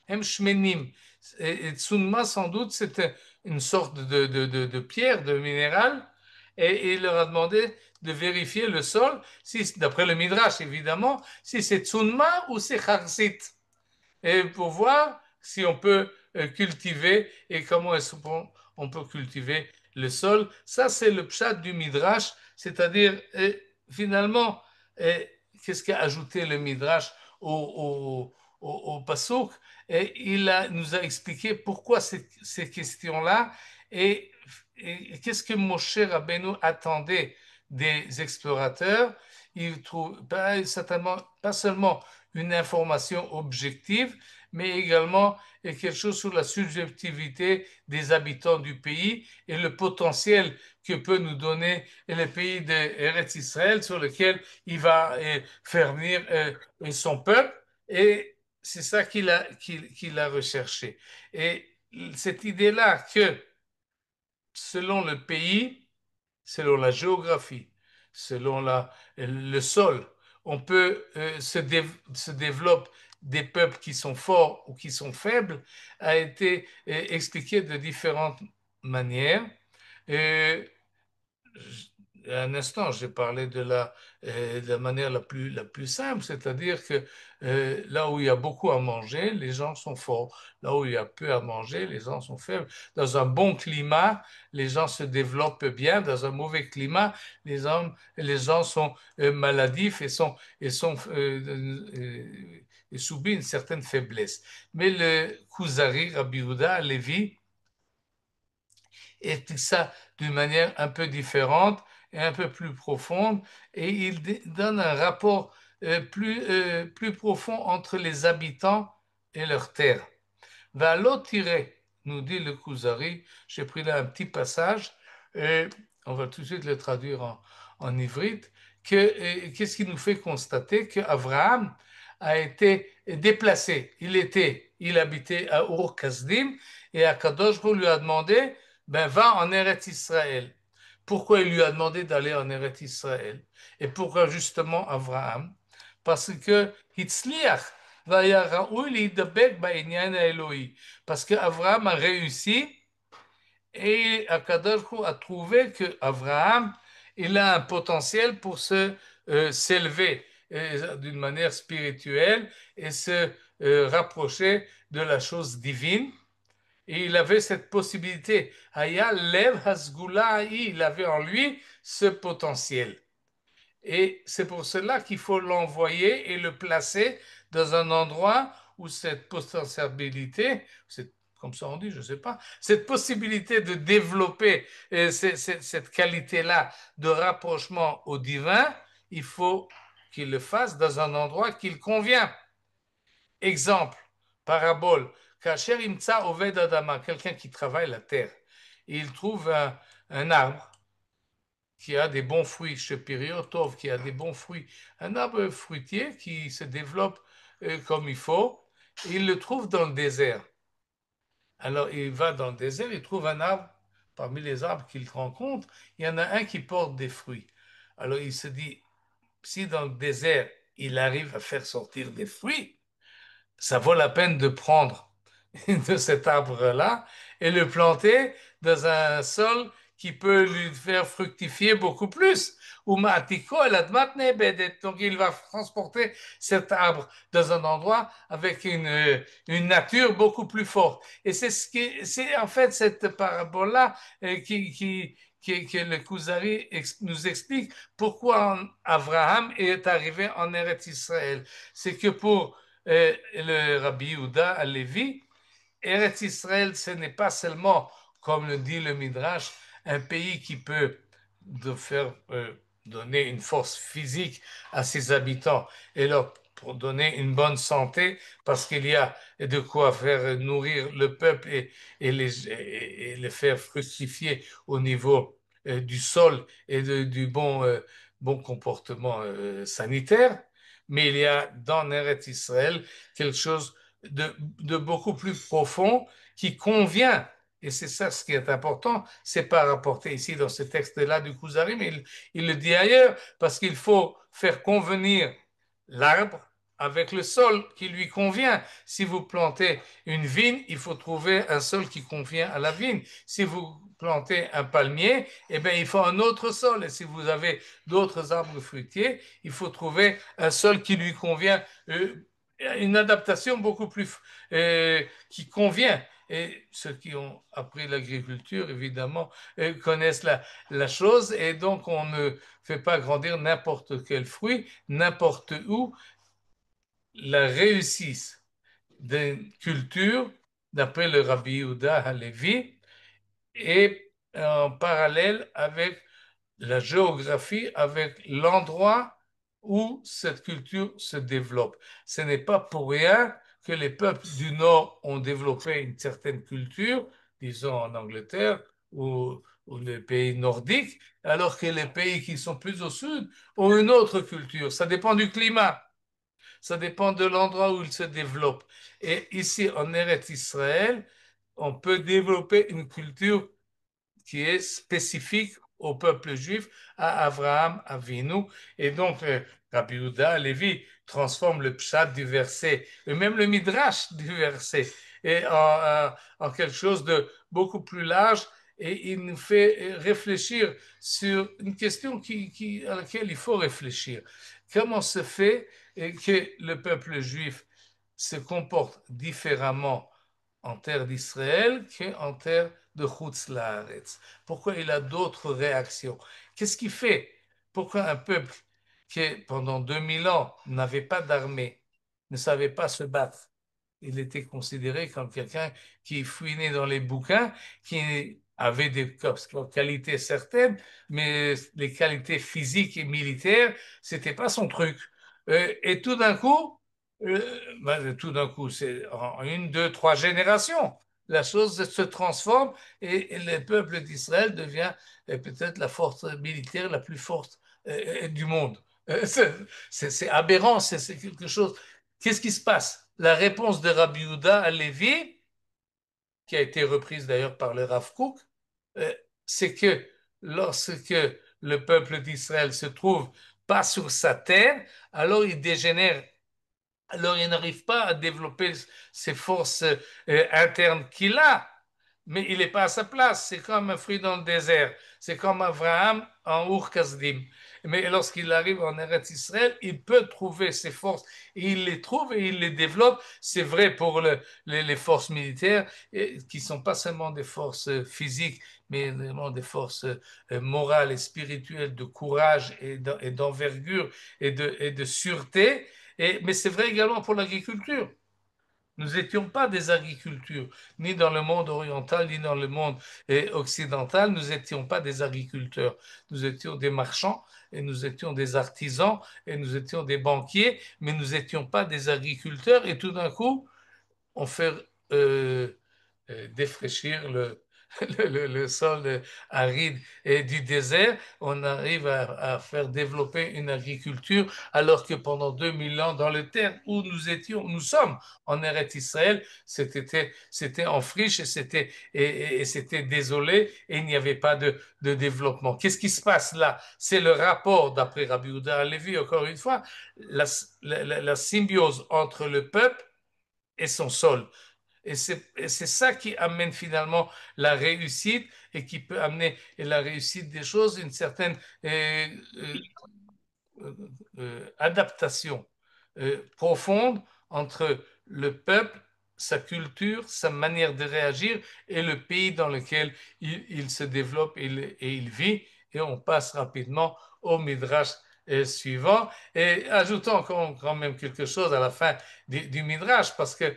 hem shmenim. Et tsunma, sans doute, c'est une sorte de pierre, de minéral. Et il leur a demandé de vérifier le sol, si, d'après le Midrash évidemment, si c'est Tsunma ou c'est Charsit, et pour voir si on peut cultiver et comment est-ce qu'on peut cultiver le sol. Ça, c'est le pshat du Midrash, c'est-à-dire finalement, qu'est-ce qu'a ajouté le Midrash au Pasuk? Et nous a expliqué pourquoi ces questions-là et qu'est-ce que Moshe Rabbeinu attendait des explorateurs. Il trouve certainement pas seulement une information objective, mais également quelque chose sur la subjectivité des habitants du pays et le potentiel que peut nous donner le pays d'Eretz Israël sur lequel il va faire venir son peuple. Et c'est ça qu'il a recherché. Et cette idée-là que selon le pays, selon la géographie, selon le sol, on peut se développe des peuples qui sont forts ou qui sont faibles, a été expliqué de différentes manières. Euh, un instant, j'ai parlé de la manière la plus simple, c'est-à-dire que là où il y a beaucoup à manger, les gens sont forts. Là où il y a peu à manger, les gens sont faibles. Dans un bon climat, les gens se développent bien. Dans un mauvais climat, les gens sont maladifs et subissent une certaine faiblesse. Mais le Kuzari, Rabbi Yehuda, Lévi, explique ça d'une manière un peu différente et un peu plus profonde, et il donne un rapport plus profond entre les habitants et leur terre. Va tiré, nous dit le Kuzari, j'ai pris là un petit passage, et on va tout de suite le traduire en ivrite, qu'est-ce qui nous fait constater qu'Abraham a été déplacé. Il habitait à Ur-Kasdim, et Akadosh Baruch Hu lui a demandé, ben va en Eretz Israël. Pourquoi il lui a demandé d'aller en Eretz Israël? Et pourquoi justement Abraham? Parce que Hitzliach, parce qu'Abraham a réussi et Akadosh Baruch Hu a trouvé qu'Abraham il a un potentiel pour s'élever d'une manière spirituelle et se rapprocher de la chose divine. Et il avait cette possibilité. Haya lev hasgula, il avait en lui ce potentiel. Et c'est pour cela qu'il faut l'envoyer et le placer dans un endroit où cette potentialité, comme ça on dit, je ne sais pas, cette possibilité de développer cette qualité-là de rapprochement au divin, il faut qu'il le fasse dans un endroit qui le convient. Exemple, parabole, Kacher Imtsa Oved Adama, quelqu'un qui travaille la terre, et il trouve un arbre qui a des bons fruits, chez Périotov, qui a des bons fruits, un arbre fruitier qui se développe comme il faut, il le trouve dans le désert. Alors il va dans le désert, il trouve un arbre, parmi les arbres qu'il rencontre, il y en a un qui porte des fruits. Alors il se dit, si dans le désert, il arrive à faire sortir des fruits, ça vaut la peine de prendre de cet arbre-là et le planter dans un sol qui peut lui faire fructifier beaucoup plus. Donc il va transporter cet arbre dans un endroit avec une nature beaucoup plus forte. Et c'est en fait cette parabole-là que le Kuzari nous explique pourquoi Abraham est arrivé en Eretz Israël. C'est que pour le Rabbi Yehuda à Lévi, Eretz Israël, ce n'est pas seulement, comme le dit le Midrash, un pays qui peut faire donner une force physique à ses habitants et leur pour donner une bonne santé, parce qu'il y a de quoi faire nourrir le peuple et les faire fructifier au niveau du sol et du bon comportement sanitaire. Mais il y a dans Eretz Israël quelque chose de beaucoup plus profond qui convient. Et c'est ça ce qui est important, c'est pas rapporté ici dans ce texte-là du Kuzari, mais il le dit ailleurs, parce qu'il faut faire convenir l'arbre avec le sol qui lui convient. Si vous plantez une vigne, il faut trouver un sol qui convient à la vigne. Si vous plantez un palmier, eh bien, il faut un autre sol. Et si vous avez d'autres arbres fruitiers, il faut trouver un sol qui lui convient, une adaptation beaucoup plus qui convient. Et ceux qui ont appris l'agriculture, évidemment, connaissent la chose. Et donc, on ne fait pas grandir n'importe quel fruit, n'importe où. La réussite d'une culture, d'après le Rabbi Yehuda Halevi, est en parallèle avec la géographie, avec l'endroit où cette culture se développe. Ce n'est pas pour rien que les peuples du Nord ont développé une certaine culture, disons en Angleterre ou les pays nordiques, alors que les pays qui sont plus au sud ont une autre culture. Ça dépend du climat. Ça dépend de l'endroit où il se développe. Et ici, en Eretz Israël, on peut développer une culture qui est spécifique au peuple juif, à Abraham Avinu. Et donc, Rabbi Yehuda Lévi transforme le pshat du verset, et même le midrash du verset, en quelque chose de beaucoup plus large. Et il nous fait réfléchir sur une question à laquelle il faut réfléchir. Comment se fait que le peuple juif se comporte différemment en terre d'Israël qu'en terre de Chutz Laaretz? Pourquoi il a d'autres réactions? Qu'est-ce qui fait? Pourquoi un peuple qui, pendant 2000 ans, n'avait pas d'armée, ne savait pas se battre, il était considéré comme quelqu'un qui fouinait dans les bouquins, qui avait des qualités certaines, mais les qualités physiques et militaires, c'était pas son truc. Et tout d'un coup, c'est en une, deux, trois générations, la chose se transforme et le peuple d'Israël devient peut-être la force militaire la plus forte du monde. C'est aberrant, c'est quelque chose. Qu'est-ce qui se passe? La réponse de Rabbi Yehuda à Lévi, qui a été reprise d'ailleurs par le Rav Kook, c'est que lorsque le peuple d'Israël se trouve pas sur sa terre, alors il dégénère. Alors il n'arrive pas à développer ses forces internes qu'il a, mais il n'est pas à sa place. C'est comme un fruit dans le désert. C'est comme Abraham en Ur Kasdim. Mais lorsqu'il arrive en Eretz Israël, il peut trouver ses forces. Et il les trouve et il les développe. C'est vrai pour les forces militaires, qui ne sont pas seulement des forces physiques, mais également des forces morales et spirituelles, de courage et d'envergure et de sûreté. Mais c'est vrai également pour l'agriculture. Nous n'étions pas des agriculteurs, ni dans le monde oriental, ni dans le monde occidental. Nous n'étions pas des agriculteurs. Nous étions des marchands, et nous étions des artisans, et nous étions des banquiers, mais nous n'étions pas des agriculteurs. Et tout d'un coup, on fait défraîchir le sol aride et du désert, on arrive à faire développer une agriculture, alors que pendant 2000 ans, dans les terres où nous sommes en Eretz Israël, c'était en friche et c'était désolé et il n'y avait pas de développement. Qu'est-ce qui se passe là? C'est le rapport, d'après Rabbi Yehuda Halevi, encore une fois, la symbiose entre le peuple et son sol. Et c'est ça qui amène finalement la réussite et qui peut amener la réussite des choses, une certaine adaptation profonde entre le peuple, sa culture, sa manière de réagir et le pays dans lequel il se développe et il vit. Et on passe rapidement au Midrash suivant. Et ajoutons quand même quelque chose à la fin du Midrash, parce que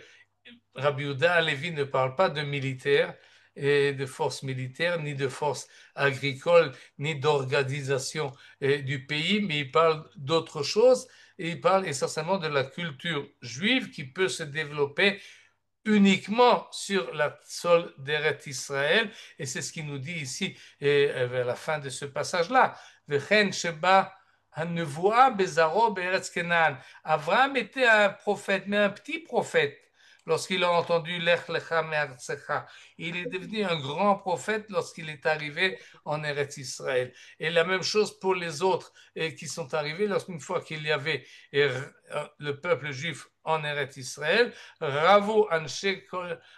Rabbi Yehuda Halevi ne parle pas de militaires et de forces militaires, ni de forces agricoles, ni d'organisation du pays, mais il parle d'autre chose. Et il parle essentiellement de la culture juive qui peut se développer uniquement sur la sol d'Eretz Israël. Et c'est ce qu'il nous dit ici vers la fin de ce passage-là. Vechen sheba hanevoa bezaro be'eretz Kenan. Abraham était un prophète, mais un petit prophète. lorsqu'il a entendu Lech Lecha Me'artzecha. Il est devenu un grand prophète lorsqu'il est arrivé en Eretz Israël. Et la même chose pour les autres qui sont arrivés lorsqu'une fois qu'il y avait le peuple juif en Eretz Israël, Ravo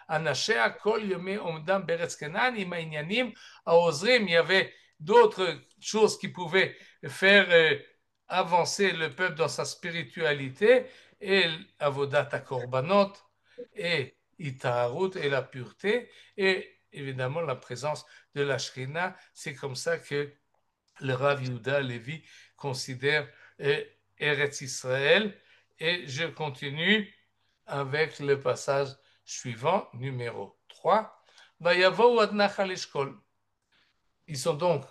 Anashea Kol Yomei Omdam Beretz Kenan Im Ha'inyanim Ha'ozrim. Il y avait d'autres choses qui pouvaient faire avancer le peuple dans sa spiritualité, et Avodat HaKorbanot, et Itaharut, et la pureté, et évidemment la présence de la Shrina. C'est comme ça que le Rav Yehuda Levi considère Eretz Israël. Et je continue avec le passage suivant, numéro 3. Vayavo ad Nachal Eshkol. Ils sont donc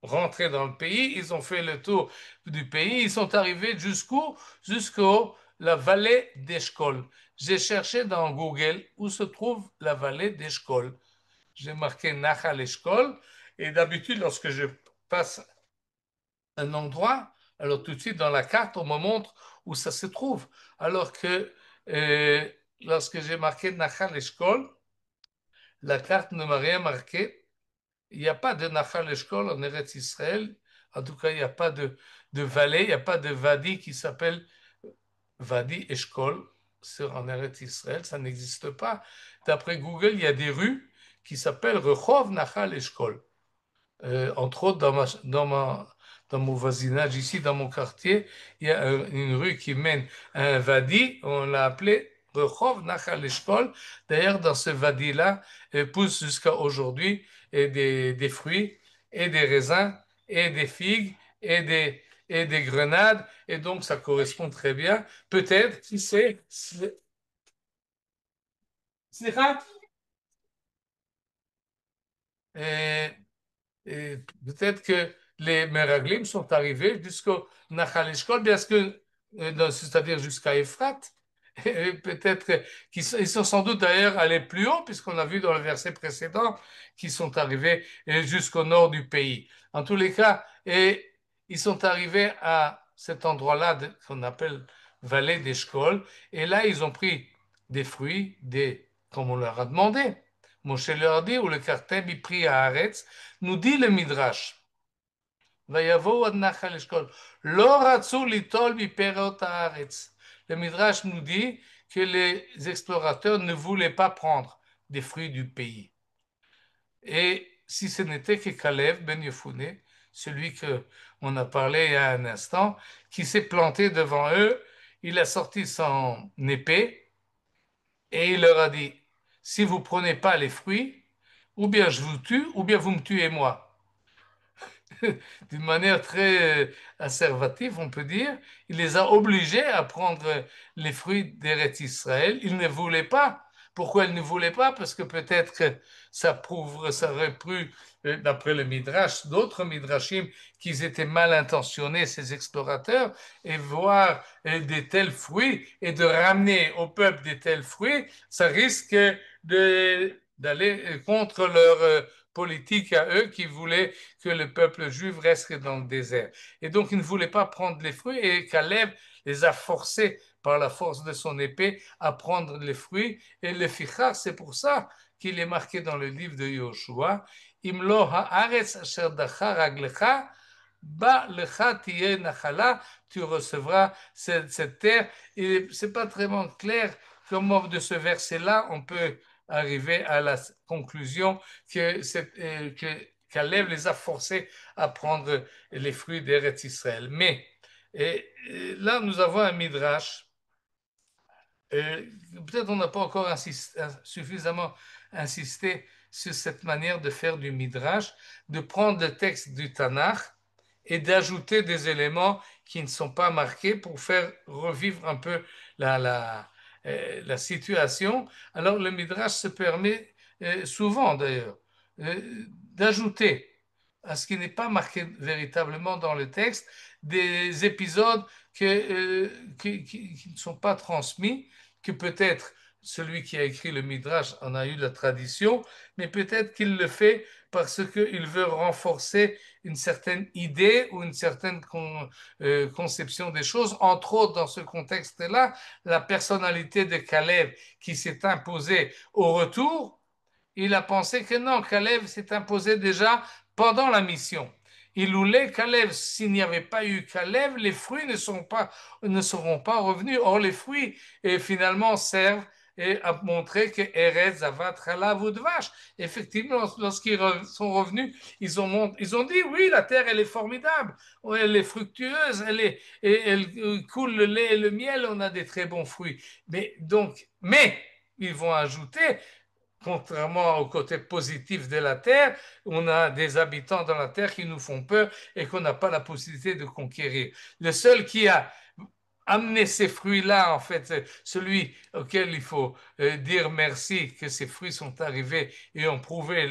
rentrés dans le pays, ils ont fait le tour du pays, ils sont arrivés jusqu'où? Jusqu'au la vallée d'Eshkol. J'ai cherché dans Google où se trouve la vallée d'Eshkol. J'ai marqué Nachal Eshkol, et d'habitude, lorsque je passe un endroit, alors tout de suite dans la carte, on me montre où ça se trouve. Alors que lorsque j'ai marqué Nachal Eshkol, la carte ne m'a rien marqué. Il n'y a pas de Nachal Eshkol en Eretz Israël. En tout cas, il n'y a pas de vallée, il n'y a pas de Vadi qui s'appelle Vadi Eshkol en Eretz Israël. Ça n'existe pas. D'après Google, il y a des rues qui s'appellent Rehov Nachal Eshkol. Entre autres, dans mon voisinage, ici, dans mon quartier, il y a une rue qui mène à un Vadi. On l'a appelé Rehov Nachal Eshkol. D'ailleurs, dans ce Vadi-là, poussent jusqu'à aujourd'hui des fruits et des raisins et des figues et des grenades. Et donc, ça correspond très bien. Peut-être, qui sait, Slicha? Euh, Et peut-être que les Meraglim sont arrivés jusqu'au Nachal Eshkol, c'est-à-dire jusqu'à Ephrat. Et peut-être qu'ils sont sans doute d'ailleurs allés plus haut, puisqu'on a vu dans le verset précédent qu'ils sont arrivés jusqu'au nord du pays. En tous les cas, ils sont arrivés à cet endroit-là qu'on appelle vallée d'Eshkol, et là, ils ont pris des fruits, comme on leur a demandé. Moshe leur dit, ou le Kartem, il prit à Haaretz, nous dit le Midrash. Le Midrash nous dit que les explorateurs ne voulaient pas prendre des fruits du pays. Et si ce n'était que Caleb ben Yefouné, celui qu'on a parlé il y a un instant, qui s'est planté devant eux, il a sorti son épée et il leur a dit, si vous ne prenez pas les fruits, ou bien je vous tue, ou bien vous me tuez moi. D'une manière très asservative, on peut dire, il les a obligés à prendre les fruits d'Eretz Israël. Ils ne voulaient pas. Pourquoi ils ne voulaient pas? Parce que peut-être que ça aurait pu, d'après le Midrash, d'autres Midrashim, qu'ils étaient mal intentionnés, ces explorateurs, et voir des tels fruits et de ramener au peuple des tels fruits, ça risque d'aller contre leur politique à eux qui voulaient que le peuple juif reste dans le désert. Et donc, ils ne voulaient pas prendre les fruits et Caleb les a forcés par la force de son épée à prendre les fruits. Et le fichar, c'est pour ça qu'il est marqué dans le livre de Yoshua, Imlo haaretz asher dachar raglecha, ba lecha tiye nachala, tu recevras cette terre. Et c'est pas vraiment clair comment de ce verset-là on peut arriver à la conclusion que Caleb les a forcés à prendre les fruits d'Eretz Israël. Mais là, nous avons un midrash. Peut-être on n'a pas encore suffisamment insisté sur cette manière de faire du midrash, de prendre le texte du Tanakh et d'ajouter des éléments qui ne sont pas marqués pour faire revivre un peu la situation. Alors le midrash se permet souvent d'ailleurs d'ajouter à ce qui n'est pas marqué véritablement dans le texte des épisodes qui ne sont pas transmis, que peut-être celui qui a écrit le midrash en a eu la tradition, mais peut-être qu'il le fait parce qu'il veut renforcer une certaine idée ou une certaine conception des choses. Entre autres, dans ce contexte-là, la personnalité de Caleb qui s'est imposée au retour, il a pensé que non, Caleb s'est imposé déjà pendant la mission. Il voulait Caleb. S'il n'y avait pas eu Caleb, les fruits ne seront pas revenus. Or, les fruits, finalement, servent à montrer que Eretz Zavat Chalav Udvash. Effectivement, lorsqu'ils sont revenus, ils ont dit oui, la terre, elle est formidable, elle est fructueuse, elle coule le lait et le miel, on a des très bons fruits. Mais ils vont ajouter, contrairement au côté positif de la terre, on a des habitants dans la terre qui nous font peur et qu'on n'a pas la possibilité de conquérir. Le seul qui a amené ces fruits-là, en fait, celui auquel il faut dire merci que ces fruits sont arrivés et ont prouvé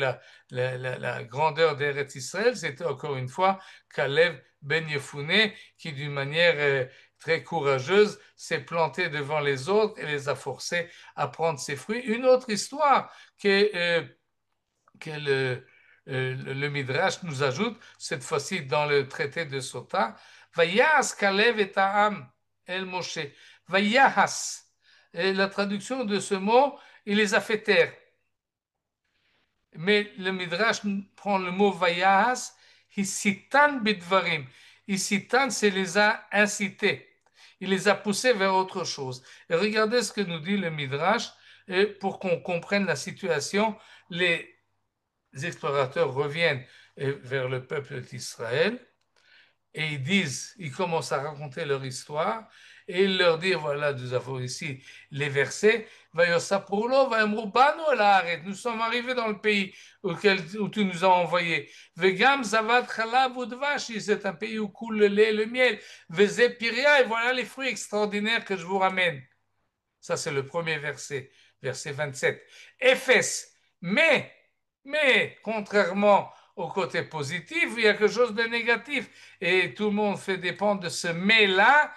la grandeur d'Eretz Israël, c'était encore une fois Caleb Ben Yefuneh qui, d'une manière très courageuse, s'est planté devant les autres et les a forcés à prendre ses fruits. Une autre histoire que le Midrash nous ajoute, cette fois-ci dans le traité de Sota, Vayas Kalev et Ta'am El Moshe. Vayahas. Et la traduction de ce mot, il les a fait taire. Mais le Midrash prend le mot Vayahas, Hisitan Bidvarim. Hisitan, c'est les a incités. Il les a poussés vers autre chose. Et regardez ce que nous dit le Midrash, et pour qu'on comprenne la situation. Les explorateurs reviennent vers le peuple d'Israël et ils commencent à raconter leur histoire et ils leur disent, voilà, nous avons ici les versets, nous sommes arrivés dans le pays où tu nous as envoyés. C'est un pays où coule le lait et le miel. Et voilà les fruits extraordinaires que je vous ramène. Ça, c'est le premier verset, verset 27. Éphes, mais, contrairement au côté positif, il y a quelque chose de négatif. Et tout le monde fait dépendre de ce mais-là,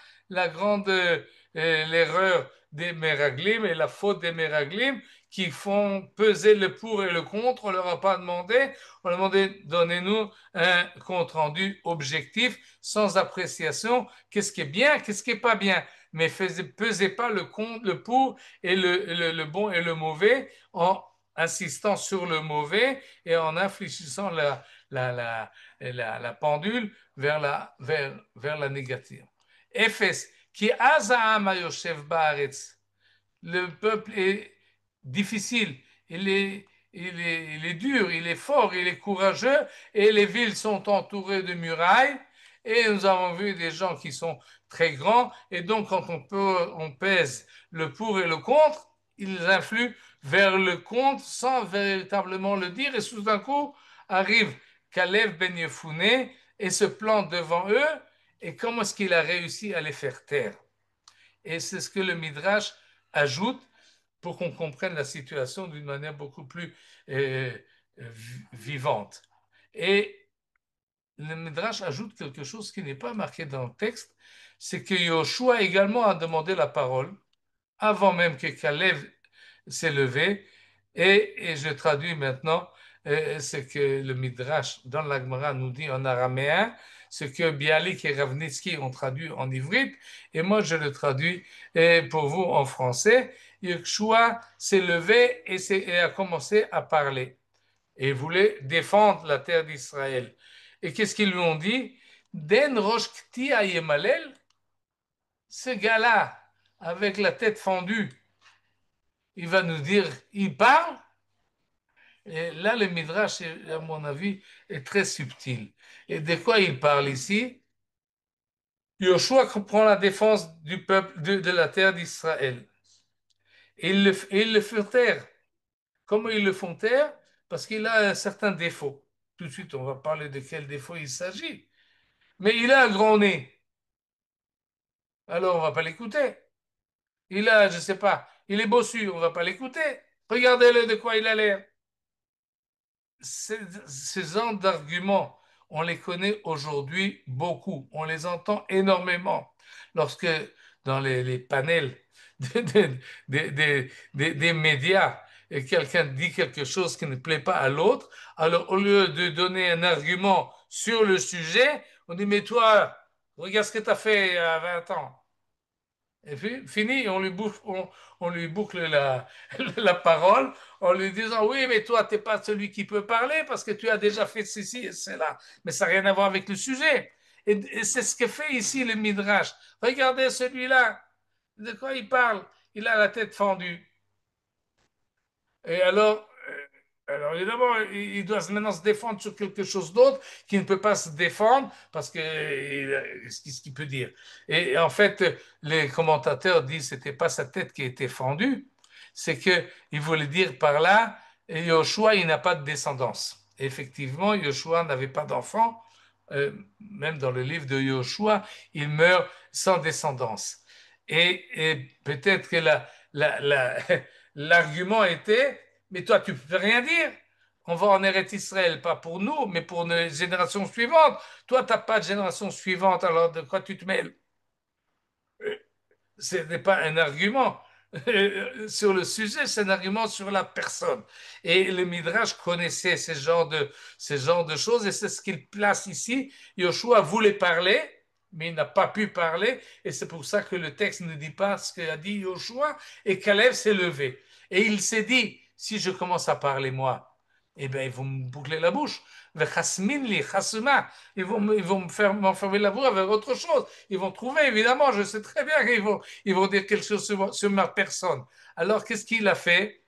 l'erreur des Meraglim et la faute des Meraglim qui font peser le pour et le contre. On ne leur a pas demandé, on leur a demandé, donnez-nous un compte-rendu objectif, sans appréciation, qu'est-ce qui est bien, qu'est-ce qui n'est pas bien. Mais pesez pas le contre, le pour et le bon et le mauvais en insistant sur le mauvais et en infléchissant la pendule vers la négative. Ephes, qui Azaam Ayoshev Baaretz, le peuple est difficile, il est dur, il est fort, il est courageux et les villes sont entourées de murailles et nous avons vu des gens qui sont très grands et donc quand on pèse le pour et le contre, ils influent vers le contre sans véritablement le dire et tout d'un coup arrive Caleb Ben Yefuneh et se plante devant eux et comment est-ce qu'il a réussi à les faire taire? Et c'est ce que le Midrash ajoute pour qu'on comprenne la situation d'une manière beaucoup plus vivante. Et le Midrash ajoute quelque chose qui n'est pas marqué dans le texte, c'est que Yoshua également a demandé la parole avant même que Caleb s'est levé. Et je traduis maintenant ce que le Midrash dans l'Agmara nous dit en araméen, ce que Bialik et Ravnitsky ont traduit en ivrite, et moi je le traduis pour vous en français. Yoshua s'est levé et a commencé à parler et voulait défendre la terre d'Israël. Et qu'est-ce qu'ils lui ont dit? Den Rosh Kti Ayemalel, ce gars-là, avec la tête fendue, il va nous dire, il parle. Et là, le Midrash, à mon avis, est très subtil. Et de quoi il parle ici? Yoshua prend la défense du peuple, de la terre d'Israël. Et ils le font taire. Comment ils le font taire? Parce qu'il a un certain défaut. Tout de suite, on va parler de quel défaut il s'agit. Mais il a un grand nez. Alors, on ne va pas l'écouter. Il a, je ne sais pas, il est bossu, on ne va pas l'écouter. Regardez-le de quoi il a l'air. Ces genres d'arguments, on les connaît aujourd'hui beaucoup, on les entend énormément. Lorsque dans les panels des médias, et quelqu'un dit quelque chose qui ne plaît pas à l'autre, alors au lieu de donner un argument sur le sujet, on dit mais toi, regarde ce que tu as fait à 20 ans. Et puis, fini, on lui boucle la parole en lui disant oui, mais toi, tu n'es pas celui qui peut parler parce que tu as déjà fait ceci et cela. Mais ça n'a rien à voir avec le sujet. Et c'est ce que fait ici le Midrash. Regardez celui-là. De quoi il parle? Il a la tête fendue. Et alors évidemment, il doit maintenant se défendre sur quelque chose d'autre qui ne peut pas se défendre parce que ce qu'il peut dire. Et en fait, les commentateurs disent que c'était pas sa tête qui était fendue, c'est qu'il voulait dire par là, Yoshua, il n'a pas de descendance. Et effectivement, Yoshua n'avait pas d'enfant. Même dans le livre de Yoshua, il meurt sans descendance. Et peut-être que l'argument était, mais toi, tu ne peux rien dire. On va en Eretz Israël, pas pour nous, mais pour nos générations suivantes. Toi, tu n'as pas de génération suivante, alors de quoi tu te mêles? Ce n'est pas un argument sur le sujet, c'est un argument sur la personne. Et le Midrash connaissait ce genre de choses et c'est ce qu'il place ici. Yoshua voulait parler, mais il n'a pas pu parler et c'est pour ça que le texte ne dit pas ce qu'a dit Yoshua et Caleb s'est levé. Et il s'est dit, si je commence à parler moi, eh bien, ils vont me boucler la bouche. Ils vont me faire m'enfermer la voix vers autre chose. Ils vont trouver, évidemment, je sais très bien qu'ils vont dire quelque chose sur ma personne. Alors, qu'est-ce qu'il a fait?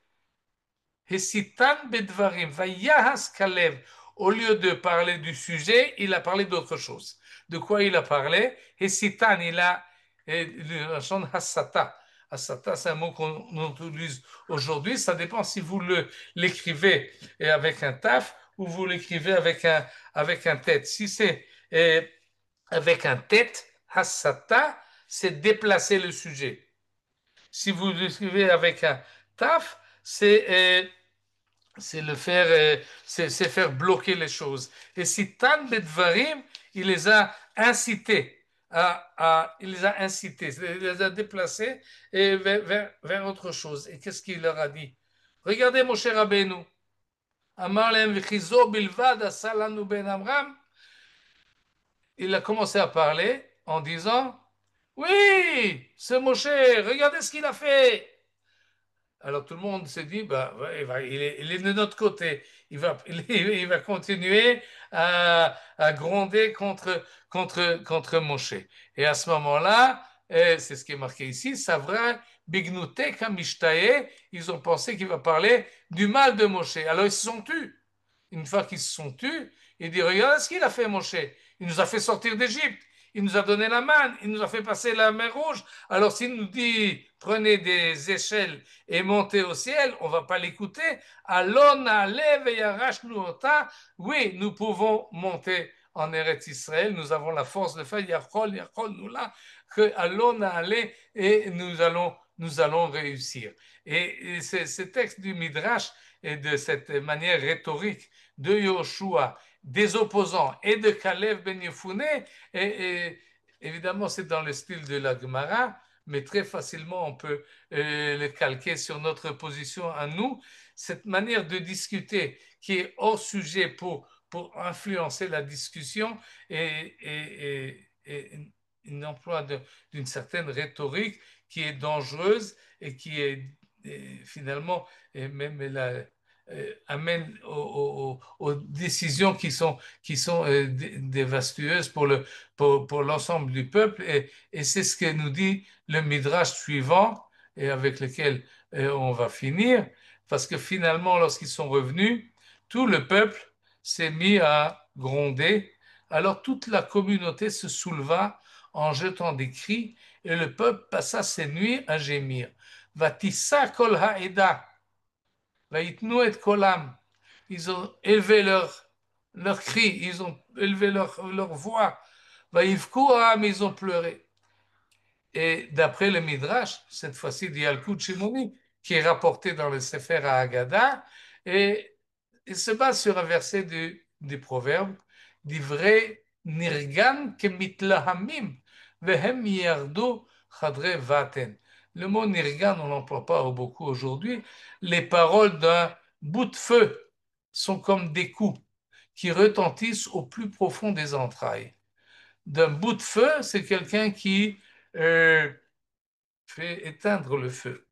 Hesitan bedvarim, vayahas kalev. Au lieu de parler du sujet, il a parlé d'autre chose. De quoi il a parlé? Hesitan, il a la chant hasata. Hasata, c'est un mot qu'on utilise aujourd'hui. Ça dépend si vous l'écrivez avec un taf ou vous l'écrivez avec un tête. Si c'est avec un tête, hasata, c'est déplacer le sujet. Si vous l'écrivez avec un taf, c'est le faire, c'est faire bloquer les choses. Et si Tan Bedvarim, il les a incités il les a incités, il les a déplacés vers autre chose. Et qu'est-ce qu'il leur a dit? Regardez mon cher Rabbeinu. Amar lehem v'chizo bilvad asalanu ben Amram. Il a commencé à parler en disant, oui, ce Moshe, regardez ce qu'il a fait. Alors tout le monde s'est dit, bah, ouais, il est de notre côté. Il va continuer à gronder contre Moshe. Et à ce moment-là, c'est ce qui est marqué ici, Savra, Bignute, Kamishtae, ils ont pensé qu'il va parler du mal de Moshe. Alors ils se sont tus. Une fois qu'ils se sont tus, il dit, regarde ce qu'il a fait Moshe. Il nous a fait sortir d'Égypte. Il nous a donné la manne. Il nous a fait passer la mer Rouge. Alors s'il nous dit, prenez des échelles et montez au ciel, on ne va pas l'écouter. Alona leve et arrache-nous ota. Oui, nous pouvons monter en Eretz Israël. Nous avons la force de faire Yachol nous là, que Alona allez et nous allons réussir. Et ce texte du Midrash et de cette manière rhétorique de Yoshua, des opposants et de Caleb ben Yefune, et évidemment c'est dans le style de la Gemara, mais très facilement on peut le calquer sur notre position à nous. Cette manière de discuter qui est hors sujet pour influencer la discussion et un emploi d'une certaine rhétorique qui est dangereuse et qui est finalement même amène aux décisions qui sont dévastueuses pour l'ensemble du peuple. Et c'est ce que nous dit le Midrash suivant et avec lequel on va finir. Parce que finalement, lorsqu'ils sont revenus, tout le peuple s'est mis à gronder. Alors toute la communauté se souleva en jetant des cris et le peuple passa ses nuits à gémir. Vatissa kol ha'eda. Vaïtnou et kolam. Ils ont élevé leur cri, ils ont élevé leur voix. Vaïvkou mais ils ont pleuré. Et d'après le Midrash, cette fois-ci d'Yalkut Shimoni, qui est rapporté dans le Sefer Haggadah, et il se base sur un verset du proverbe, Divrei nirgan kemitlahamim, vehem yardu chadre vaten. Le mot nirgan, on n'emploie pas beaucoup aujourd'hui. Les paroles d'un bout de feu sont comme des coups qui retentissent au plus profond des entrailles. D'un bout de feu, c'est quelqu'un qui fait éteindre le feu.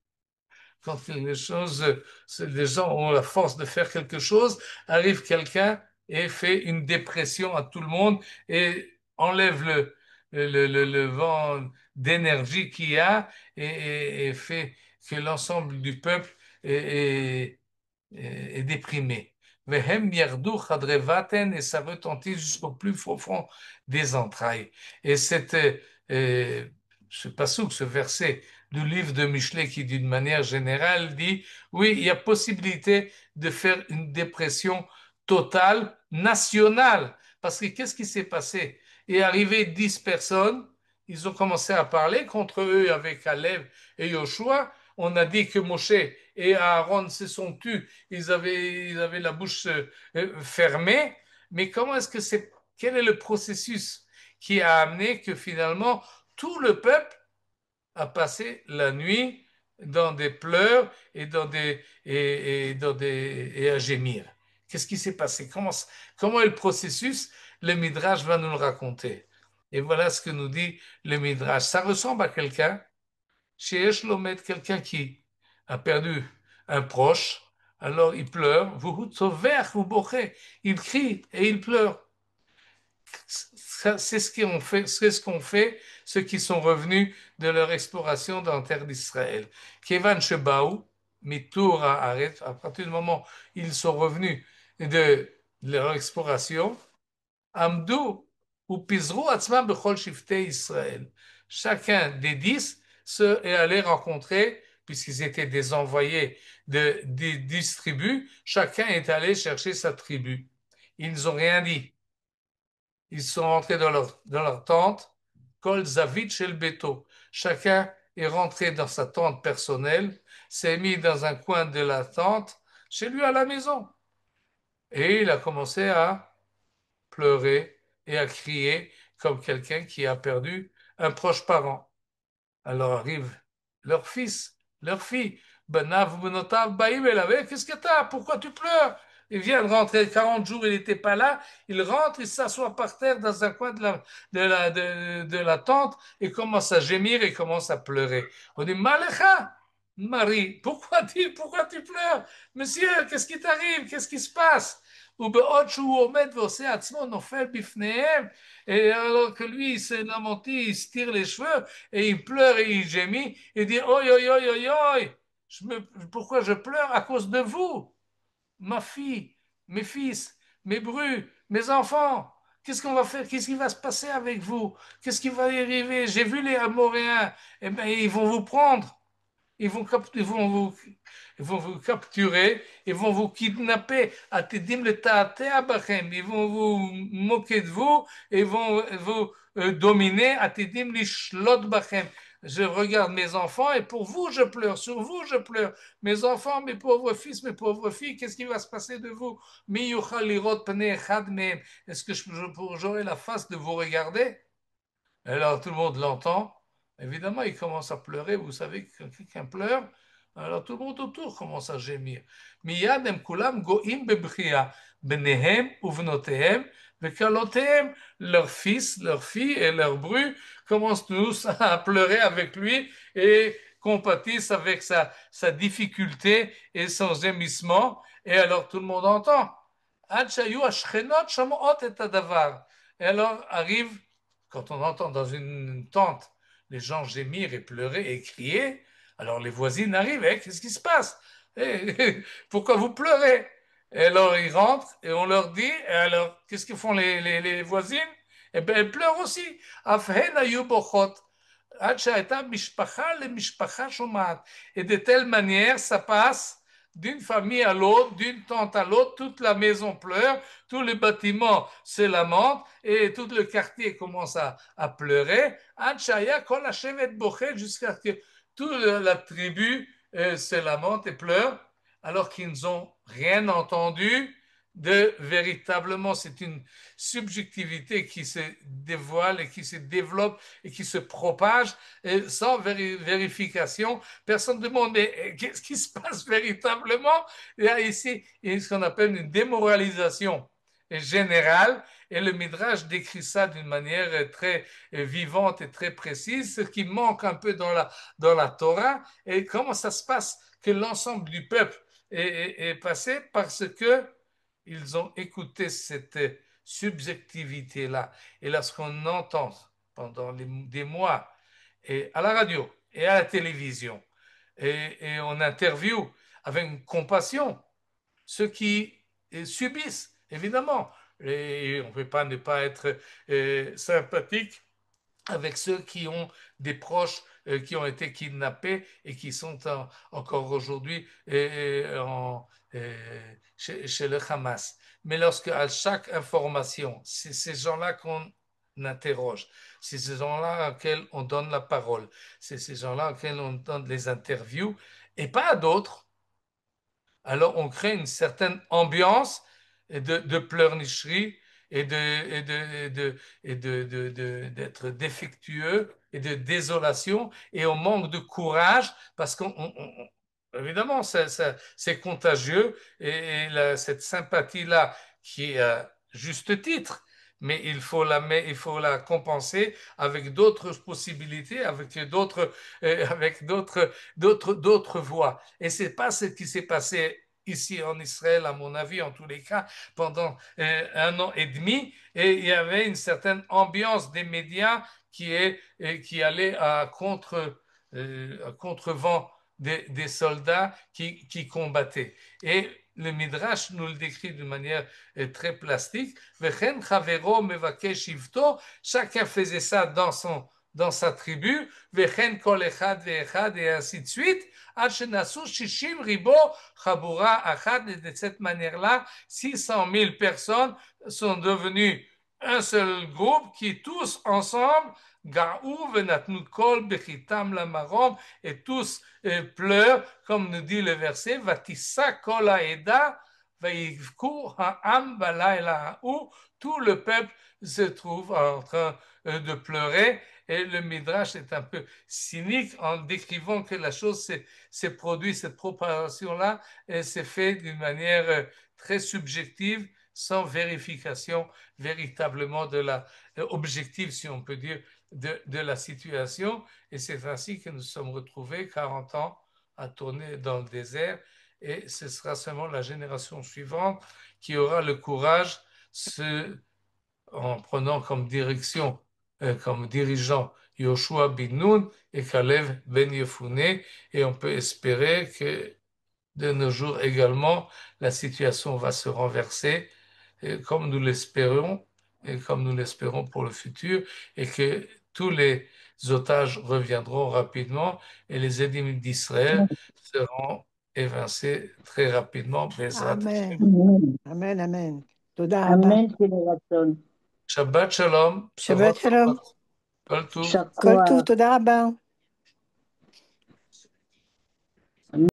Quand les gens ont la force de faire quelque chose, arrive quelqu'un et fait une dépression à tout le monde et enlève le vent d'énergie qu'il y a et fait que l'ensemble du peuple est déprimé. Vehem yardou chadrevaten, et ça retentit jusqu'au plus profond des entrailles. Et ce passouk, ce verset du livre de Michelet qui, d'une manière générale, dit oui, il y a possibilité de faire une dépression totale, nationale. Parce que qu'est-ce qui s'est passé? Il est arrivé 10 personnes, ils ont commencé à parler contre eux avec Caleb et Yoshua. On a dit que Moshe et Aaron se sont tus, ils avaient la bouche fermée. Mais comment est-ce que quel est le processus qui a amené que finalement tout le peuple a passé la nuit dans des pleurs et à gémir? Qu'est-ce qui s'est passé? Comment est le processus? Le Midrash va nous le raconter. Et voilà ce que nous dit le Midrash. Ça ressemble à quelqu'un, chez Eshlomet, quelqu'un qui a perdu un proche, alors il pleure, il crie et il pleure. C'est ce qu'ont fait ceux qui sont revenus de leur exploration dans la terre d'Israël. Kevan Shebaou, Mitour à partir du moment où ils sont revenus de leur exploration, Amdou ou Pizrou Atzman Bechol Shiftei Israël. Chacun des 10 est allé rencontrer, puisqu'ils étaient des envoyés des 10 tribus, chacun est allé chercher sa tribu. Ils n'ont rien dit. Ils sont rentrés dans leur tente, Kol Zavit Shel Beto. Chacun est rentré dans sa tente personnelle, s'est mis dans un coin de la tente, chez lui à la maison. Et il a commencé à pleurer et à crier comme quelqu'un qui a perdu un proche parent. Alors arrive leur fils, leur fille. Benav Benotav Baïm Elavé, qu'est-ce que t'as? Pourquoi tu pleures? Il vient de rentrer 40 jours, il n'était pas là. Il rentre, il s'assoit par terre dans un coin de la tente et commence à gémir et commence à pleurer. On dit, Malecha, Marie, pourquoi tu pleures? Monsieur, qu'est-ce qui t'arrive? Qu'est-ce qui se passe? Et alors que lui, il s'est lamenté, il se tire les cheveux et il pleure et il gémit. Il dit, oi, oi, oi, oi, oi, pourquoi je pleure? À cause de vous, ma fille, mes fils, mes brus, mes enfants. Qu'est-ce qu'on va faire? Qu'est-ce qui va se passer avec vous? Qu'est-ce qui va arriver? J'ai vu les Amoréens. Eh bien, ils vont vous prendre. Ils vont vous capturer, ils vont vous kidnapper, ils vont vous moquer de vous, ils vont vous dominer, je regarde mes enfants et pour vous je pleure, sur vous je pleure, mes enfants, mes pauvres fils, mes pauvres filles, qu'est-ce qui va se passer de vous? Est-ce que j'aurai la face de vous regarder? Alors tout le monde l'entend. Évidemment, il commence à pleurer. Vous savez que quand quelqu'un pleure, alors tout le monde autour commence à gémir. Miyad em kulam goim bebchia, benehem uvnotehem, vekalotehem. Leurs fils, leurs filles et leurs brus commencent tous à pleurer avec lui et compatissent avec sa difficulté et son gémissement. Et alors tout le monde entend. Ad shayu ashchenot shamoot et adavar. Et alors arrive quand on entend dans une tente les gens gémir et pleurer et crier, alors les voisines arrivent, qu'est-ce qui se passe? Pourquoi vous pleurez? Et alors ils rentrent et on leur dit, et alors qu'est-ce que font les voisines? Eh bien elles pleurent aussi. Et de telle manière, ça passe d'une famille à l'autre, d'une tente à l'autre, toute la maison pleure, tous les bâtiments se lamentent et tout le quartier commence à pleurer. Jusqu'à ce que toute la tribu se lamente et pleure, alors qu'ils n'ont rien entendu de véritablement, c'est une subjectivité qui se dévoile et qui se développe et qui se propage et sans vérification. Personne ne demande mais qu'est-ce qui se passe véritablement. Il y a ici ce qu'on appelle une démoralisation générale et le Midrash décrit ça d'une manière très vivante et très précise, ce qui manque un peu dans la Torah et comment ça se passe que l'ensemble du peuple est passé parce que ils ont écouté cette subjectivité-là. Et lorsqu'on entend pendant des mois et à la radio et à la télévision et on interview avec une compassion ceux qui subissent, évidemment. Et on ne peut pas ne pas être sympathique avec ceux qui ont des proches qui ont été kidnappés et qui sont encore aujourd'hui chez le Hamas. Mais lorsque à chaque information, c'est ces gens-là qu'on interroge, c'est ces gens-là auxquels on donne la parole, c'est ces gens-là auxquels on donne les interviews et pas à d'autres, alors on crée une certaine ambiance de pleurnicherie et d'être défectueux et de désolation et on manque de courage parce évidemment c'est contagieux et cette sympathie-là qui est à juste titre, mais il faut la compenser avec d'autres possibilités, avec d'autres voies. Et c'est pas ce qui s'est passé ici en Israël, à mon avis, en tous les cas, pendant un an et demi. Et il y avait une certaine ambiance des médias qui allait à contre-vent des soldats qui combattaient. Et le Midrash nous le décrit d'une manière très plastique. Chacun faisait ça dans sa tribu, et ainsi de suite. Et de cette manière-là, 600 000 personnes sont devenues un seul groupe qui tous ensemble et tous pleurent, comme nous dit le verset, tout le peuple se trouve en train de pleurer. Et le Midrash est un peu cynique en décrivant que la chose s'est produite, cette propagation-là, s'est faite d'une manière très subjective, sans vérification véritablement objective, si on peut dire, de la situation. Et c'est ainsi que nous sommes retrouvés 40 ans à tourner dans le désert. Et ce sera seulement la génération suivante qui aura le courage, en prenant comme direction, comme dirigeant Yoshua bin Nun et Kalev ben Yefouné. Et on peut espérer que de nos jours également, la situation va se renverser, comme nous l'espérons, et comme nous l'espérons pour le futur, et que tous les otages reviendront rapidement et les ennemis d'Israël seront évincés très rapidement. Amen. Amen, amen. תודה רבה. אמן כרצון. Shabbat shalom. שבת שלום. כל טוב. יישר כל כוח. טוב, תודה רבה.